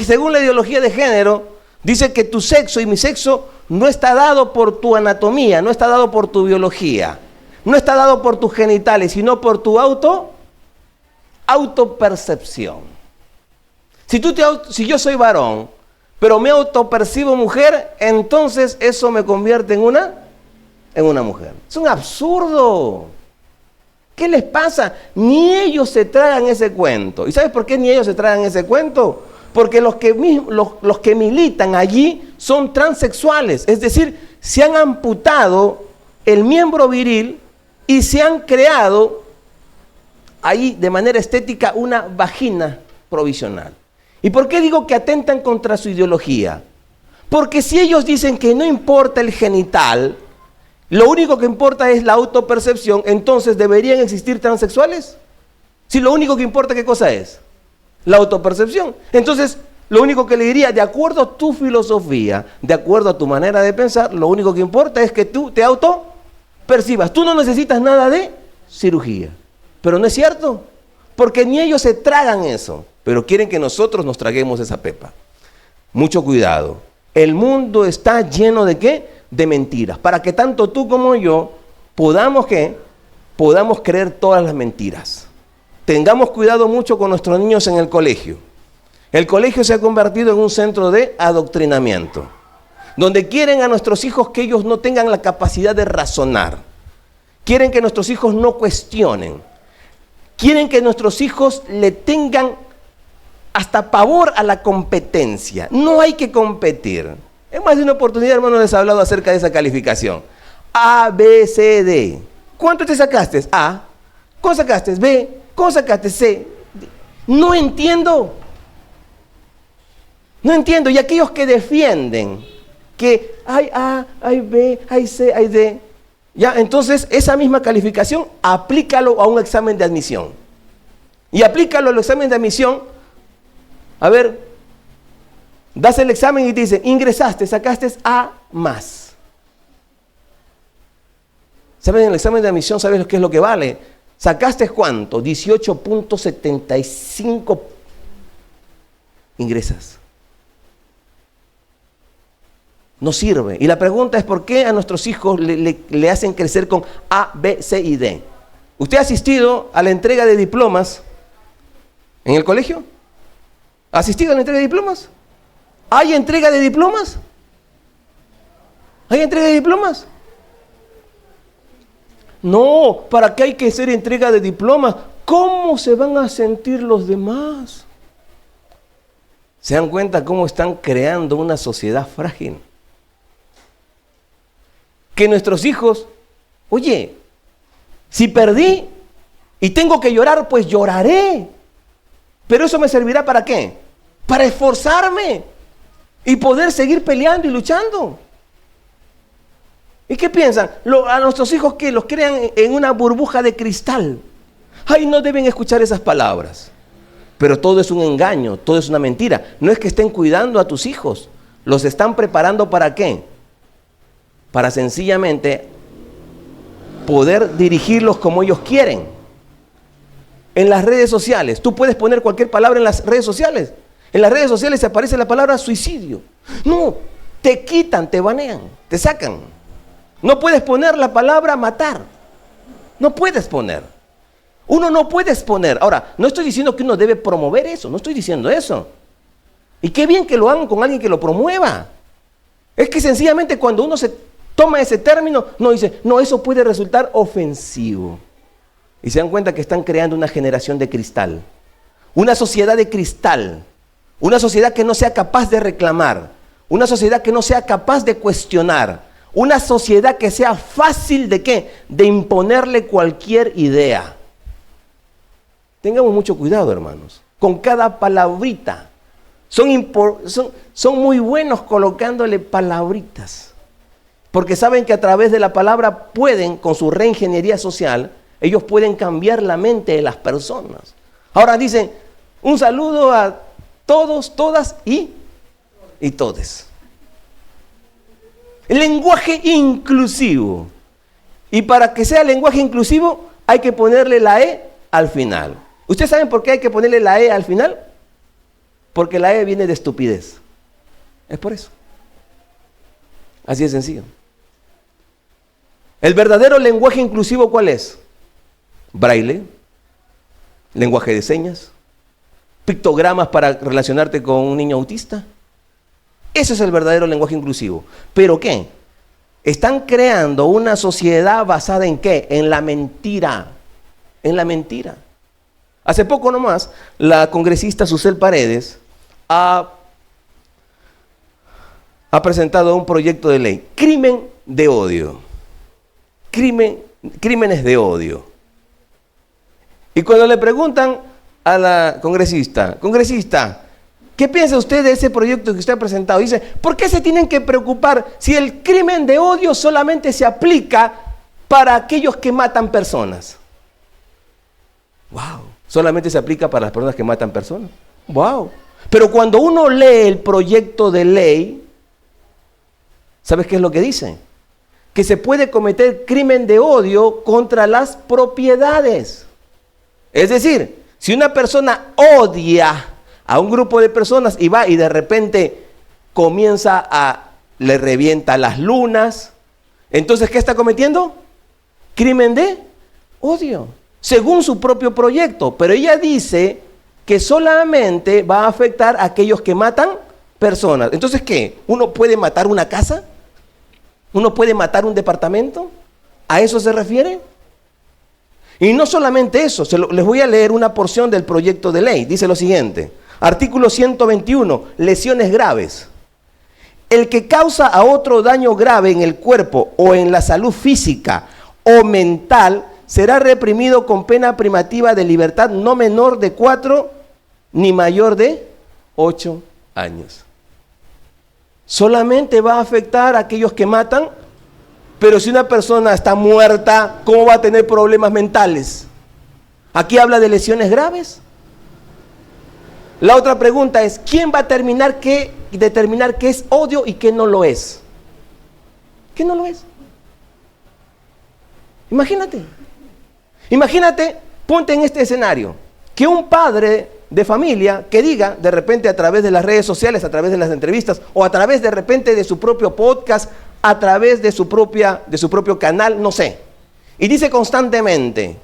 según la ideología de género, dice que tu sexo y mi sexo no está dado por tu anatomía, no está dado por tu biología, no está dado por tus genitales, sino por tu autopercepción. Si yo soy varón, pero me autopercibo mujer, entonces eso me convierte en una mujer. Es un absurdo. ¿Qué les pasa? Ni ellos se tragan ese cuento. ¿Y sabes por qué ni ellos se tragan ese cuento? Porque los que militan allí son transexuales. Es decir, se han amputado el miembro viril y se han creado ahí de manera estética una vagina provisional. ¿Y por qué digo que atentan contra su ideología? Porque si ellos dicen que no importa el genital, lo único que importa es la autopercepción, entonces ¿deberían existir transexuales? Si lo único que importa, ¿qué cosa es? La autopercepción. Entonces, lo único que le diría, de acuerdo a tu filosofía, de acuerdo a tu manera de pensar, lo único que importa es que tú te autopercibas. Tú no necesitas nada de cirugía. Pero no es cierto, porque ni ellos se tragan eso, pero quieren que nosotros nos traguemos esa pepa. Mucho cuidado. El mundo está lleno ¿de qué? De mentiras. Para que tanto tú como yo podamos creer todas las mentiras. tengamos cuidado mucho con nuestros niños en el colegio. El colegio se ha convertido en un centro de adoctrinamiento, donde quieren a nuestros hijos que ellos no tengan la capacidad de razonar. Quieren que nuestros hijos no cuestionen. Quieren que nuestros hijos le tengan hasta pavor a la competencia. No hay que competir. En más de una oportunidad, hermano, les he hablado acerca de esa calificación. A, B, C, D. ¿Cuánto te sacaste? A. ¿Cómo sacaste? B. ¿Cómo sacaste? C. No entiendo. No entiendo. Y aquellos que defienden que hay A, hay B, hay C, hay D. Ya, entonces esa misma calificación aplícalo a un examen de admisión. Y aplícalo al examen de admisión. A ver, das el examen y te dicen, ingresaste, sacaste A más. ¿Saben? En el examen de admisión, ¿sabes qué es lo que vale? ¿Sacaste cuánto? 18.75. Ingresas. No sirve. Y la pregunta es, ¿por qué a nuestros hijos le hacen crecer con A, B, C y D? ¿Usted ha asistido a la entrega de diplomas en el colegio? ¿Ha asistido a la entrega de diplomas? ¿Hay entrega de diplomas? ¿Hay entrega de diplomas? No, ¿para qué hay que hacer entrega de diplomas? ¿Cómo se van a sentir los demás? ¿Se dan cuenta cómo están creando una sociedad frágil? Que nuestros hijos, oye, si perdí y tengo que llorar, pues lloraré. Pero eso me servirá ¿para qué? Para esforzarme y poder seguir peleando y luchando. ¿Y qué piensan? A nuestros hijos que los crean en una burbuja de cristal. Ay, no deben escuchar esas palabras. Pero todo es un engaño, todo es una mentira. No es que estén cuidando a tus hijos, los están preparando ¿para qué? Para sencillamente poder dirigirlos como ellos quieren. En las redes sociales, tú puedes poner cualquier palabra en las redes sociales. En las redes sociales aparece la palabra suicidio. No, te quitan, te banean, te sacan. No puedes poner la palabra matar. No puedes poner. Uno no puede exponer. Ahora, no estoy diciendo que uno debe promover eso, no estoy diciendo eso. Y qué bien que lo hagan con alguien que lo promueva. Es que sencillamente cuando uno se toma ese término, no dice, no, eso puede resultar ofensivo. Y se dan cuenta que están creando una generación de cristal. Una sociedad de cristal. Una sociedad que no sea capaz de reclamar. Una sociedad que no sea capaz de cuestionar. Una sociedad que sea fácil de ¿qué? De imponerle cualquier idea. Tengamos mucho cuidado, hermanos, con cada palabrita. Son muy buenos colocándole palabritas. Porque saben que a través de la palabra pueden, con su reingeniería social, ellos pueden cambiar la mente de las personas. Ahora dicen, un saludo a todos, todas y todes. El lenguaje inclusivo. Y para que sea lenguaje inclusivo, hay que ponerle la E al final. ¿Ustedes saben por qué hay que ponerle la E al final? Porque la E viene de estupidez. Es por eso. Así de sencillo. ¿El verdadero lenguaje inclusivo cuál es? Braille, lenguaje de señas, pictogramas para relacionarte con un niño autista. Ese es el verdadero lenguaje inclusivo. ¿Pero qué? Están creando una sociedad basada en ¿qué? En la mentira. En la mentira. Hace poco nomás, la congresista Susel Paredes ha presentado un proyecto de ley. Crimen de odio. Crímenes de odio. Y cuando le preguntan a la congresista, ¿qué piensa usted de ese proyecto que usted ha presentado? Dice, ¿por qué se tienen que preocupar si el crimen de odio solamente se aplica para aquellos que matan personas? ¡Wow! Solamente se aplica para las personas que matan personas. ¡Wow! Pero cuando uno lee el proyecto de ley, ¿sabes qué es lo que dice? Que se puede cometer crimen de odio contra las propiedades. Es decir, si una persona odia a un grupo de personas y va y de repente le revienta las lunas, entonces ¿qué está cometiendo? Crimen de odio. según su propio proyecto, pero ella dice que solamente va a afectar a aquellos que matan personas. Entonces, ¿qué? ¿Uno puede matar una casa? ¿Uno puede matar un departamento? ¿A eso se refiere? Y no solamente eso, les voy a leer una porción del proyecto de ley. Dice lo siguiente, artículo 121, lesiones graves. El que causa a otro daño grave en el cuerpo o en la salud física o mental será reprimido con pena privativa de libertad no menor de 4 ni mayor de 8 años. Solamente va a afectar a aquellos que matan, pero si una persona está muerta, ¿cómo va a tener problemas mentales? Aquí habla de lesiones graves. La otra pregunta es, ¿quién va a determinar qué es odio y qué no lo es? ¿Qué no lo es? Imagínate, ponte en este escenario, que un padre de familia que diga, de repente a través de las redes sociales, a través de las entrevistas, o a través de repente de su propio podcast, a través de su propio canal, no sé, y dice constantemente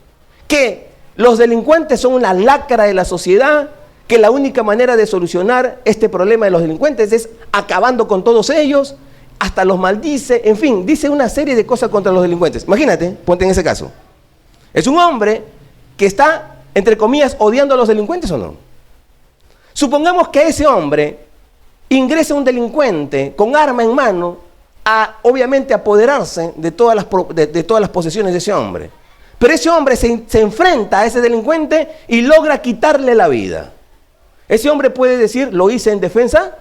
que los delincuentes son una lacra de la sociedad, que la única manera de solucionar este problema de los delincuentes es acabando con todos ellos, hasta los maldice, en fin, dice una serie de cosas contra los delincuentes. Imagínate, ponte en ese caso. ¿Es un hombre que está, entre comillas, odiando a los delincuentes o no? Supongamos que ese hombre ingresa un delincuente con arma en mano a, obviamente, apoderarse de todas las posesiones de ese hombre. Pero ese hombre se enfrenta a ese delincuente y logra quitarle la vida. Ese hombre puede decir, lo hice en defensa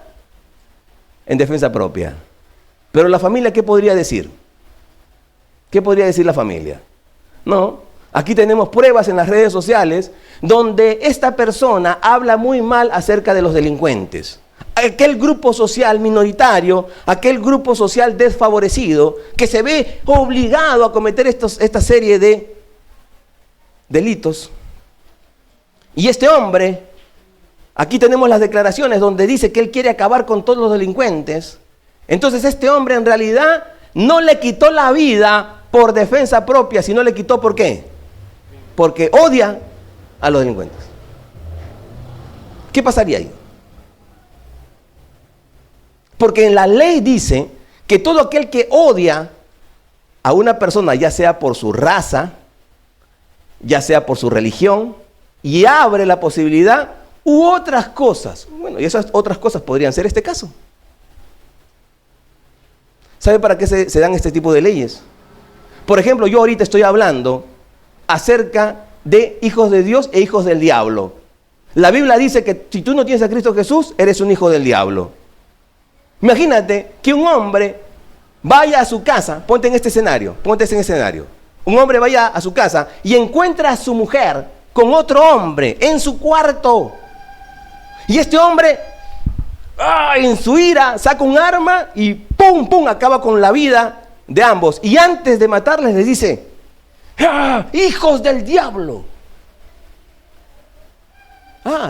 propia. Pero la familia, ¿qué podría decir? ¿Qué podría decir la familia? No, aquí tenemos pruebas en las redes sociales donde esta persona habla muy mal acerca de los delincuentes. Aquel grupo social minoritario, aquel grupo social desfavorecido, que se ve obligado a cometer esta serie de delitos. Y este hombre, aquí tenemos las declaraciones donde dice que él quiere acabar con todos los delincuentes. Entonces este hombre en realidad no le quitó la vida por defensa propia, sino le quitó ¿por qué? Porque odia a los delincuentes. ¿Qué pasaría ahí? Porque en la ley dice que todo aquel que odia a una persona, ya sea por su raza, ya sea por su religión, y abre la posibilidad u otras cosas. Bueno, y esas otras cosas podrían ser este caso. ¿Sabe para qué se dan este tipo de leyes? Por ejemplo, yo ahorita estoy hablando acerca de hijos de Dios e hijos del diablo. La Biblia dice que si tú no tienes a Cristo Jesús, eres un hijo del diablo. Imagínate que un hombre vaya a su casa, ponte en este escenario, un hombre vaya a su casa y encuentra a su mujer con otro hombre en su cuarto. Y este hombre, en su ira, saca un arma y ¡pum! Acaba con la vida de ambos. Y antes de matarles les dice, ¡hijos del diablo!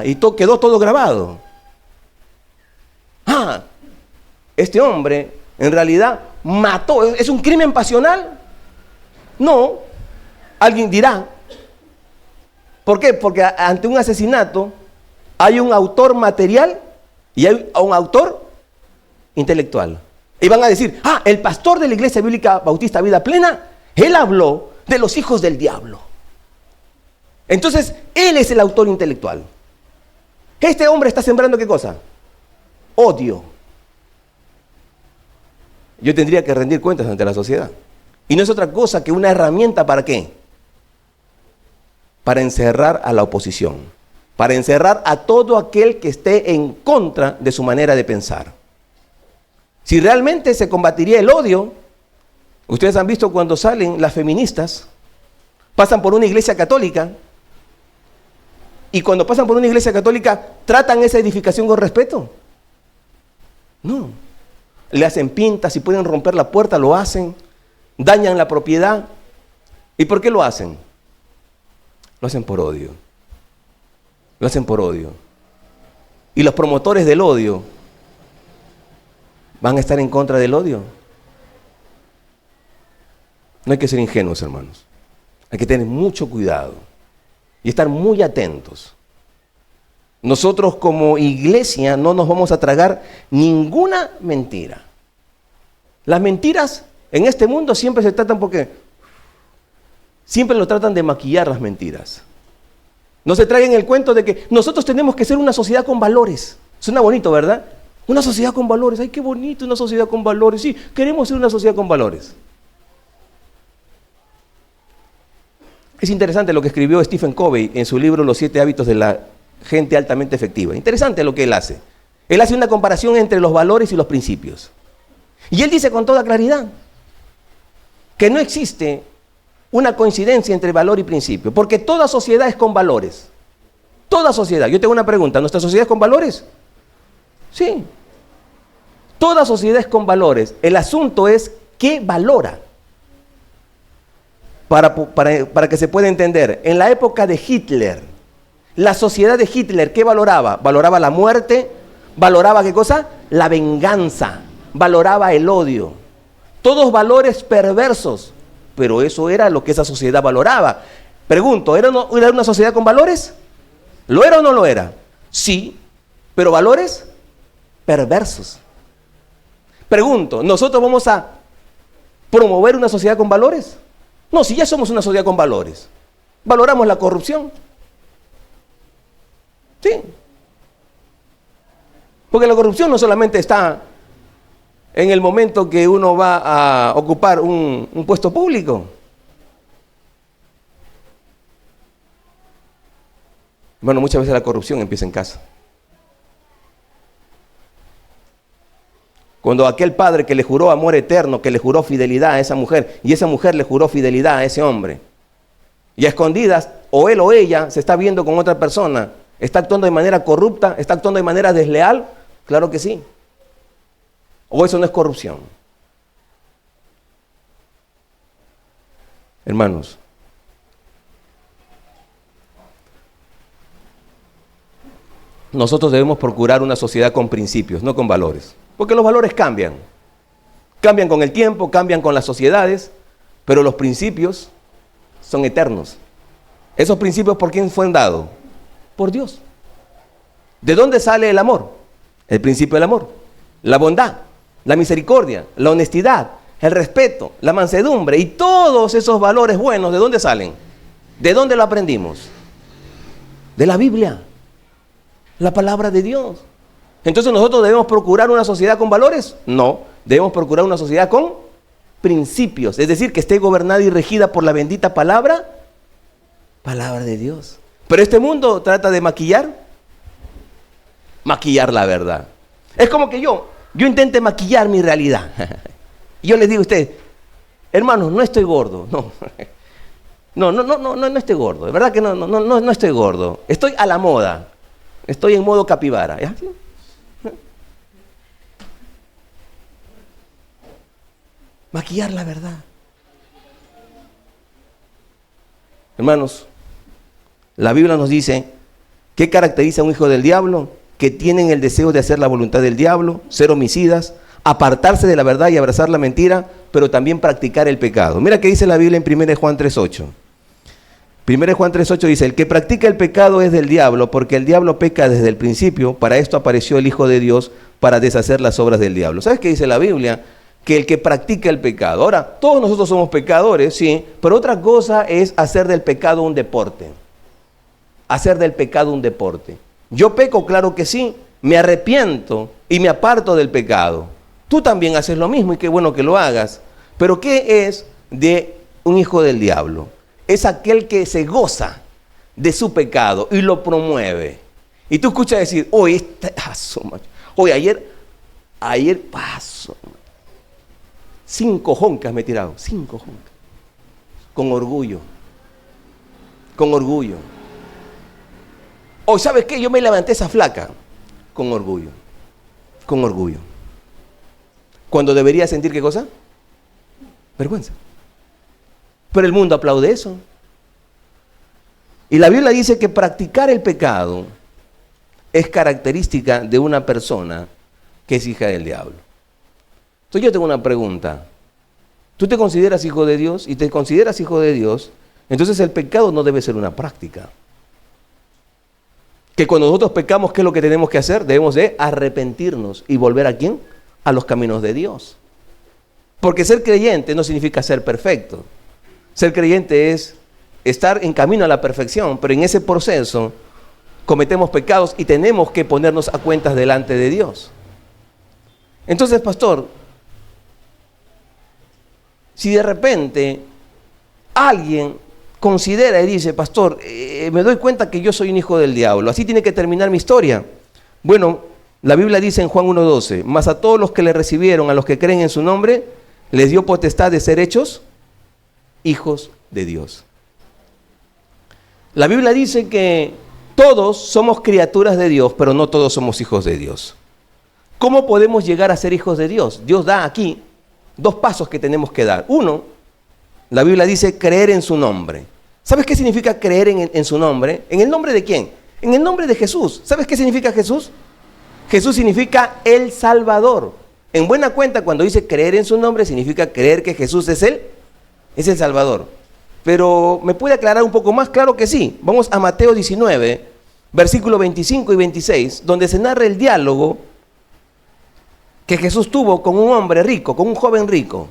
Y quedó todo grabado. Este hombre en realidad mató. ¿Es un crimen pasional? No. Alguien dirá. ¿Por qué? Porque ante un asesinato hay un autor material y hay un autor intelectual. Y van a decir, el pastor de la Iglesia Bíblica Bautista Vida Plena, él habló de los hijos del diablo. Entonces, él es el autor intelectual. Este hombre está sembrando ¿qué cosa? Odio. Yo tendría que rendir cuentas ante la sociedad. Y no es otra cosa que una herramienta ¿para qué? Para encerrar a la oposición. Para encerrar a todo aquel que esté en contra de su manera de pensar. Si realmente se combatiría el odio, ustedes han visto cuando salen las feministas, pasan por una iglesia católica, y cuando pasan por una iglesia católica, ¿tratan esa edificación con respeto? No. Le hacen pintas, si pueden romper la puerta, lo hacen, dañan la propiedad. ¿Y por qué lo hacen? Lo hacen por odio. Lo hacen por odio. Y los promotores del odio van a estar en contra del odio. No hay que ser ingenuos, hermanos. Hay que tener mucho cuidado. y estar muy atentos. Nosotros como iglesia no nos vamos a tragar ninguna mentira. Las mentiras en este mundo siempre se tratan porque siempre lo tratan de maquillar las mentiras. No se traigan el cuento de que nosotros tenemos que ser una sociedad con valores. Suena bonito, ¿verdad? Una sociedad con valores. Ay, qué bonito una sociedad con valores. Sí, queremos ser una sociedad con valores. Es interesante lo que escribió Stephen Covey en su libro Los 7 hábitos de la gente altamente efectiva. Interesante lo que él hace. Él hace una comparación entre los valores y los principios. Y él dice con toda claridad que no existe una coincidencia entre valor y principio, porque toda sociedad es con valores. Toda sociedad. Yo tengo una pregunta, ¿nuestra sociedad es con valores? Sí. Toda sociedad es con valores. El asunto es qué valora. Para que se pueda entender, en la época de Hitler, la sociedad de Hitler, ¿qué valoraba? Valoraba la muerte, valoraba ¿qué cosa? La venganza, valoraba el odio. Todos valores perversos, pero eso era lo que esa sociedad valoraba. Pregunto, ¿era una sociedad con valores? ¿Lo era o no lo era? Sí, pero valores perversos. Pregunto, ¿nosotros vamos a promover una sociedad con valores? No, si ya somos una sociedad con valores. Valoramos la corrupción. Sí. Porque la corrupción no solamente está en el momento que uno va a ocupar un puesto público. Bueno, muchas veces la corrupción empieza en casa. Cuando aquel padre que le juró amor eterno, que le juró fidelidad a esa mujer, y esa mujer le juró fidelidad a ese hombre, y a escondidas, o él o ella se está viendo con otra persona, ¿está actuando de manera corrupta? ¿Está actuando de manera desleal? Claro que sí. ¿O eso no es corrupción? Hermanos, nosotros debemos procurar una sociedad con principios, no con valores. Porque los valores cambian. Cambian con el tiempo, cambian con las sociedades, pero los principios son eternos. ¿Esos principios por quién fueron dados? Por Dios. ¿De dónde sale el amor? El principio del amor. La bondad, la misericordia, la honestidad, el respeto, la mansedumbre y todos esos valores buenos, ¿de dónde salen? ¿De dónde lo aprendimos? De la Biblia, la palabra de Dios. Entonces, ¿nosotros debemos procurar una sociedad con valores? No, debemos procurar una sociedad con principios, es decir, que esté gobernada y regida por la bendita palabra de Dios. Pero este mundo trata de maquillar la verdad. Es como que yo intente maquillar mi realidad. Y yo les digo a ustedes, hermanos, no estoy gordo, no estoy gordo, de verdad que no estoy gordo, estoy a la moda, estoy en modo capibara, ¿ya? Maquillar la verdad. Hermanos, la Biblia nos dice, ¿qué caracteriza a un hijo del diablo? Que tienen el deseo de hacer la voluntad del diablo, ser homicidas, apartarse de la verdad y abrazar la mentira, pero también practicar el pecado. Mira qué dice la Biblia en 1 Juan 3:8. 1 Juan 3:8 dice, el que practica el pecado es del diablo, porque el diablo peca desde el principio. Para esto apareció el Hijo de Dios, para deshacer las obras del diablo. ¿Sabes qué dice la Biblia? Que el que practica el pecado. Ahora, todos nosotros somos pecadores, sí, pero otra cosa es hacer del pecado un deporte. Hacer del pecado un deporte. Yo peco, claro que sí, me arrepiento y me aparto del pecado. Tú también haces lo mismo y qué bueno que lo hagas. Pero ¿qué es de un hijo del diablo? Es aquel que se goza de su pecado y lo promueve. Y tú escuchas decir, oye, ayer pasó. 5 joncas me he tirado, 5 joncas. Con orgullo. Con orgullo. Hoy, ¿sabes qué? Yo me levanté esa flaca. Con orgullo. Con orgullo. Cuando debería sentir, ¿qué cosa? Vergüenza. Pero el mundo aplaude eso. Y la Biblia dice que practicar el pecado es característica de una persona que es hija del diablo. Entonces yo tengo una pregunta. ¿Tú te consideras hijo de Dios? Y te consideras hijo de Dios, entonces el pecado no debe ser una práctica. Que cuando nosotros pecamos, ¿qué es lo que tenemos que hacer? Debemos de arrepentirnos y volver ¿a quién? A los caminos de Dios. Porque ser creyente no significa ser perfecto. Ser creyente es estar en camino a la perfección, pero en ese proceso cometemos pecados y tenemos que ponernos a cuentas delante de Dios. Entonces, pastor, si de repente alguien considera y dice, pastor, me doy cuenta que yo soy un hijo del diablo, así tiene que terminar mi historia. Bueno, la Biblia dice en Juan 1:12, mas a todos los que le recibieron, a los que creen en su nombre, les dio potestad de ser hechos hijos de Dios. La Biblia dice que todos somos criaturas de Dios, pero no todos somos hijos de Dios. ¿Cómo podemos llegar a ser hijos de Dios? Dios da aquí 2 pasos que tenemos que dar. Uno, la Biblia dice creer en su nombre. ¿Sabes qué significa creer en su nombre? ¿En el nombre de quién? En el nombre de Jesús. ¿Sabes qué significa Jesús? Jesús significa el Salvador. En buena cuenta, cuando dice creer en su nombre, significa creer que Jesús es el Salvador. Pero, ¿me puede aclarar un poco más? Claro que sí. Vamos a Mateo 19, versículos 25 y 26, donde se narra el diálogo que Jesús tuvo con un hombre rico, con un joven rico.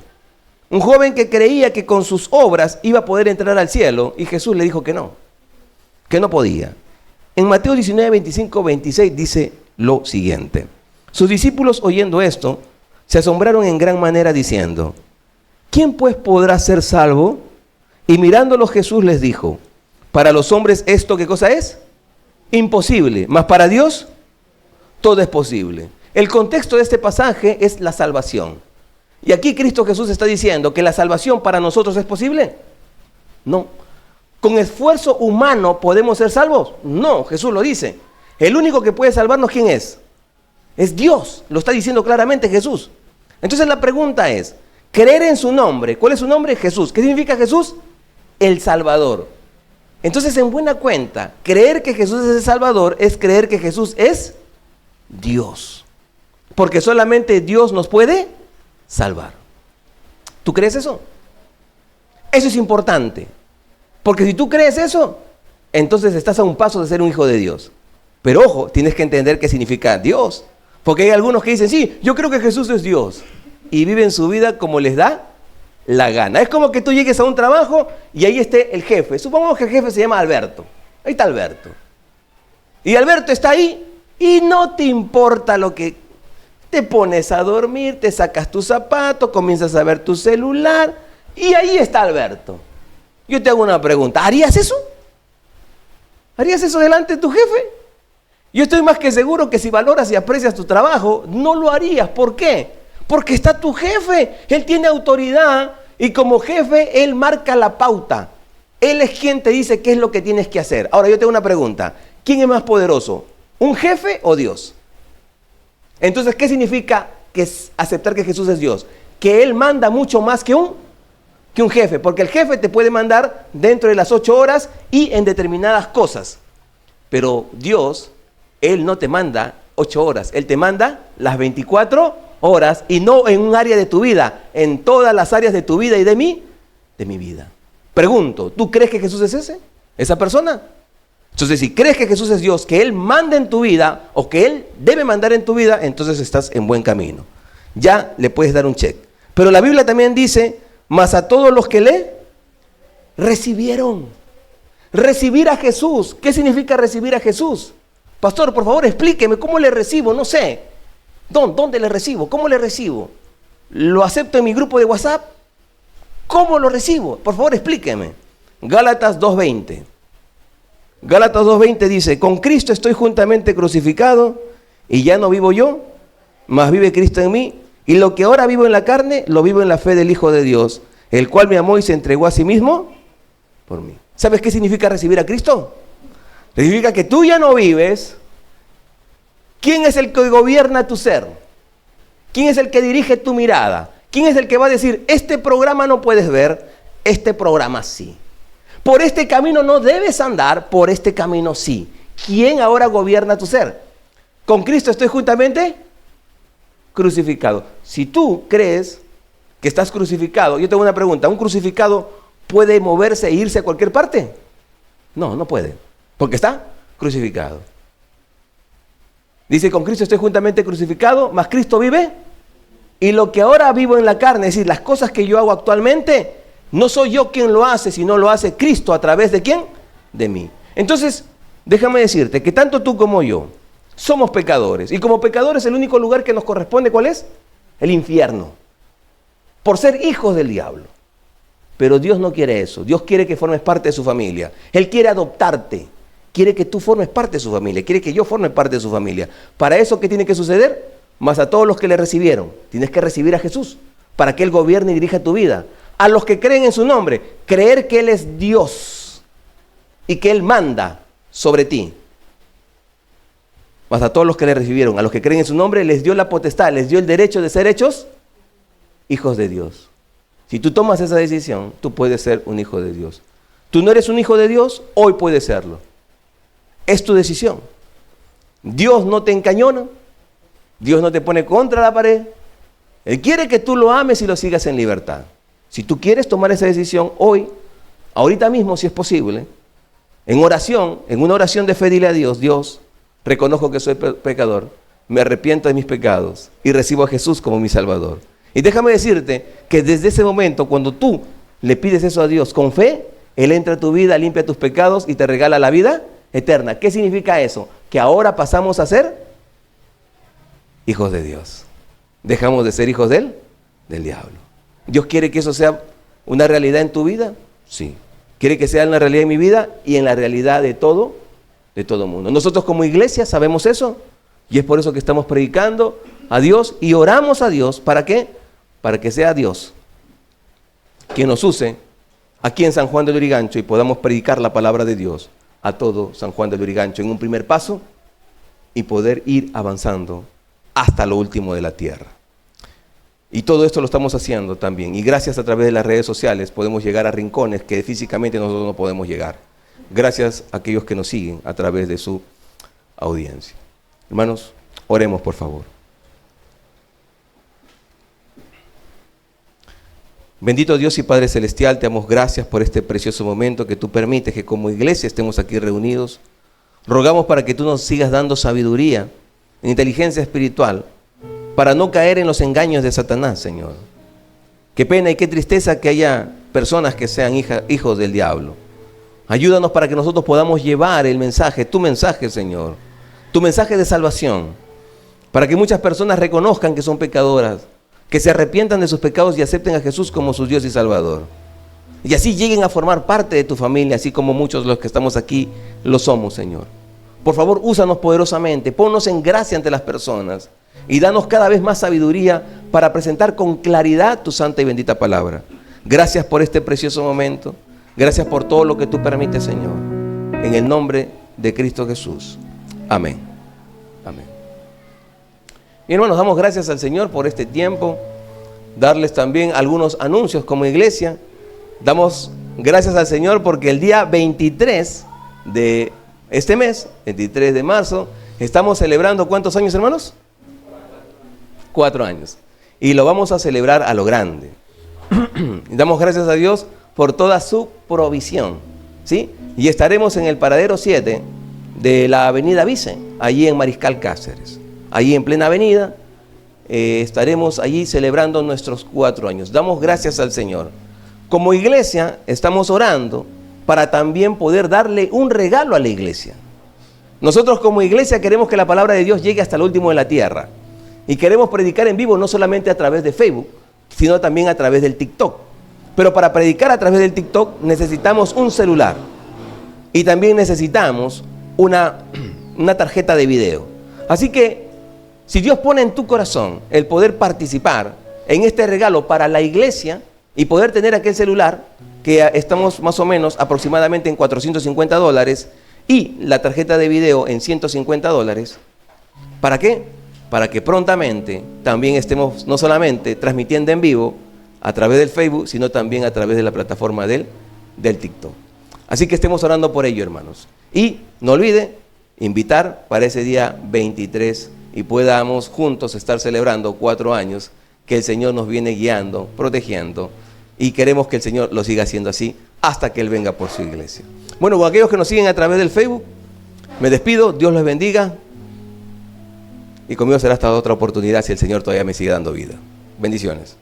Un joven que creía que con sus obras iba a poder entrar al cielo, y Jesús le dijo que no podía. En Mateo 19, 25, 26 dice lo siguiente. Sus discípulos, oyendo esto, se asombraron en gran manera diciendo, ¿quién pues podrá ser salvo? Y mirándolo Jesús les dijo, para los hombres esto, ¿qué cosa es? Imposible, mas para Dios todo es posible. El contexto de este pasaje es la salvación. Y aquí Cristo Jesús está diciendo que la salvación para nosotros es posible. No. ¿Con esfuerzo humano podemos ser salvos? No, Jesús lo dice. El único que puede salvarnos, ¿quién es? Es Dios, lo está diciendo claramente Jesús. Entonces la pregunta es, creer en su nombre, ¿cuál es su nombre? Jesús. ¿Qué significa Jesús? El Salvador. Entonces, en buena cuenta, creer que Jesús es el Salvador es creer que Jesús es Dios. Porque solamente Dios nos puede salvar. ¿Tú crees eso? Eso es importante. Porque si tú crees eso, entonces estás a un paso de ser un hijo de Dios. Pero ojo, tienes que entender qué significa Dios. Porque hay algunos que dicen, sí, yo creo que Jesús es Dios. Y viven su vida como les da la gana. Es como que tú llegues a un trabajo y ahí esté el jefe. Supongamos que el jefe se llama Alberto. Ahí está Alberto. Y Alberto está ahí y no te importa lo que... Te pones a dormir, te sacas tu zapato, comienzas a ver tu celular y ahí está Alberto. Yo te hago una pregunta. ¿Harías eso? ¿Harías eso delante de tu jefe? Yo estoy más que seguro que si valoras y aprecias tu trabajo, no lo harías. ¿Por qué? Porque está tu jefe, él tiene autoridad y como jefe él marca la pauta. Él es quien te dice qué es lo que tienes que hacer. Ahora yo tengo una pregunta, ¿quién es más poderoso? ¿Un jefe o Dios? Entonces, ¿qué significa aceptar que Jesús es Dios? Que él manda mucho más que un jefe, porque el jefe te puede mandar dentro de las 8 horas y en determinadas cosas. Pero Dios, él no te manda 8 horas, él te manda las 24 horas y no en un área de tu vida, en todas las áreas de tu vida y de mi vida. Pregunto, ¿tú crees que Jesús es esa persona? Entonces, si crees que Jesús es Dios, que Él manda en tu vida o que Él debe mandar en tu vida, entonces estás en buen camino. Ya le puedes dar un check. Pero la Biblia también dice, mas a todos los que le recibieron. Recibir a Jesús. ¿Qué significa recibir a Jesús? Pastor, por favor, explíqueme, ¿cómo le recibo? No sé. ¿Dónde le recibo? ¿Cómo le recibo? ¿Lo acepto en mi grupo de WhatsApp? ¿Cómo lo recibo? Por favor, explíqueme. Gálatas 2:20. Gálatas 2:20 dice, con Cristo estoy juntamente crucificado y ya no vivo yo, mas vive Cristo en mí. Y lo que ahora vivo en la carne, lo vivo en la fe del Hijo de Dios, el cual me amó y se entregó a sí mismo por mí. ¿Sabes qué significa recibir a Cristo? Significa que tú ya no vives. ¿Quién es el que gobierna tu ser? ¿Quién es el que dirige tu mirada? ¿Quién es el que va a decir, este programa no puedes ver, este programa sí? Por este camino no debes andar, por este camino sí. ¿Quién ahora gobierna tu ser? Con Cristo estoy juntamente crucificado. Si tú crees que estás crucificado, yo tengo una pregunta, ¿un crucificado puede moverse e irse a cualquier parte? No, no puede, porque está crucificado. Dice, con Cristo estoy juntamente crucificado, mas Cristo vive. Y lo que ahora vivo en la carne, es decir, las cosas que yo hago actualmente, no soy yo quien lo hace, sino lo hace Cristo a través de ¿quién? De mí. Entonces, déjame decirte que tanto tú como yo somos pecadores. Y como pecadores el único lugar que nos corresponde, ¿cuál es? El infierno. Por ser hijos del diablo. Pero Dios no quiere eso. Dios quiere que formes parte de su familia. Él quiere adoptarte. Quiere que tú formes parte de su familia. Quiere que yo forme parte de su familia. Para eso, ¿qué tiene que suceder? Más a todos los que le recibieron. Tienes que recibir a Jesús para que Él gobierne y dirija tu vida. A los que creen en su nombre, creer que Él es Dios y que Él manda sobre ti. Más a todos los que le recibieron, a los que creen en su nombre, les dio la potestad, les dio el derecho de ser hechos hijos de Dios. Si tú tomas esa decisión, tú puedes ser un hijo de Dios. Tú no eres un hijo de Dios, hoy puedes serlo. Es tu decisión. Dios no te encañona, Dios no te pone contra la pared. Él quiere que tú lo ames y lo sigas en libertad. Si tú quieres tomar esa decisión hoy, ahorita mismo si es posible, en oración, en una oración de fe, dile a Dios, Dios, reconozco que soy pecador, me arrepiento de mis pecados y recibo a Jesús como mi Salvador. Y déjame decirte que desde ese momento, cuando tú le pides eso a Dios con fe, Él entra a tu vida, limpia tus pecados y te regala la vida eterna. ¿Qué significa eso? Que ahora pasamos a ser hijos de Dios. Dejamos de ser hijos del diablo. ¿Dios quiere que eso sea una realidad en tu vida? Sí. ¿Quiere que sea una realidad en mi vida y en la realidad de todo mundo? Nosotros como iglesia sabemos eso y es por eso que estamos predicando a Dios y oramos a Dios. ¿Para qué? Para que sea Dios quien nos use aquí en San Juan de Lurigancho y podamos predicar la palabra de Dios a todo San Juan de Lurigancho en un primer paso y poder ir avanzando hasta lo último de la tierra. Y todo esto lo estamos haciendo también. Y gracias a través de las redes sociales podemos llegar a rincones que físicamente nosotros no podemos llegar. Gracias a aquellos que nos siguen a través de su audiencia. Hermanos, oremos por favor. Bendito Dios y Padre Celestial, te damos gracias por este precioso momento que tú permites que como iglesia estemos aquí reunidos. Rogamos para que tú nos sigas dando sabiduría, inteligencia espiritual, para no caer en los engaños de Satanás, Señor. Qué pena y qué tristeza que haya personas que sean hijos del diablo. Ayúdanos para que nosotros podamos llevar el mensaje, tu mensaje, Señor, tu mensaje de salvación, para que muchas personas reconozcan que son pecadoras, que se arrepientan de sus pecados y acepten a Jesús como su Dios y Salvador. Y así lleguen a formar parte de tu familia, así como muchos de los que estamos aquí lo somos, Señor. Por favor, úsanos poderosamente, ponnos en gracia ante las personas y danos cada vez más sabiduría para presentar con claridad tu santa y bendita palabra. Gracias por este precioso momento. Gracias por todo lo que tú permites, Señor. En el nombre de Cristo Jesús. Amén. Amén. Y hermanos, damos gracias al Señor por este tiempo. Darles también algunos anuncios como iglesia. Damos gracias al Señor porque el día 23 de este mes, 23 de marzo, estamos celebrando ¿cuántos años, hermanos? 4 años. Y lo vamos a celebrar a lo grande. Damos gracias a Dios por toda su provisión, ¿sí? Y estaremos en el paradero 7 de la avenida Vice, allí en Mariscal Cáceres. Allí en plena avenida, estaremos allí celebrando nuestros 4 años. Damos gracias al Señor. Como iglesia estamos orando para también poder darle un regalo a la iglesia. Nosotros como iglesia queremos que la palabra de Dios llegue hasta el último de la tierra. Y queremos predicar en vivo no solamente a través de Facebook, sino también a través del TikTok. Pero para predicar a través del TikTok necesitamos un celular. Y también necesitamos una tarjeta de video. Así que, si Dios pone en tu corazón el poder participar en este regalo para la iglesia y poder tener aquel celular, que estamos más o menos aproximadamente en $450 y la tarjeta de video en $150, ¿para qué? Para que prontamente también estemos no solamente transmitiendo en vivo a través del Facebook, sino también a través de la plataforma del TikTok. Así que estemos orando por ello, hermanos. Y no olvide invitar para ese día 23 y podamos juntos estar celebrando 4 años que el Señor nos viene guiando, protegiendo, y queremos que el Señor lo siga haciendo así hasta que Él venga por su iglesia. Bueno, con aquellos que nos siguen a través del Facebook, me despido, Dios los bendiga y conmigo será hasta otra oportunidad si el Señor todavía me sigue dando vida. Bendiciones.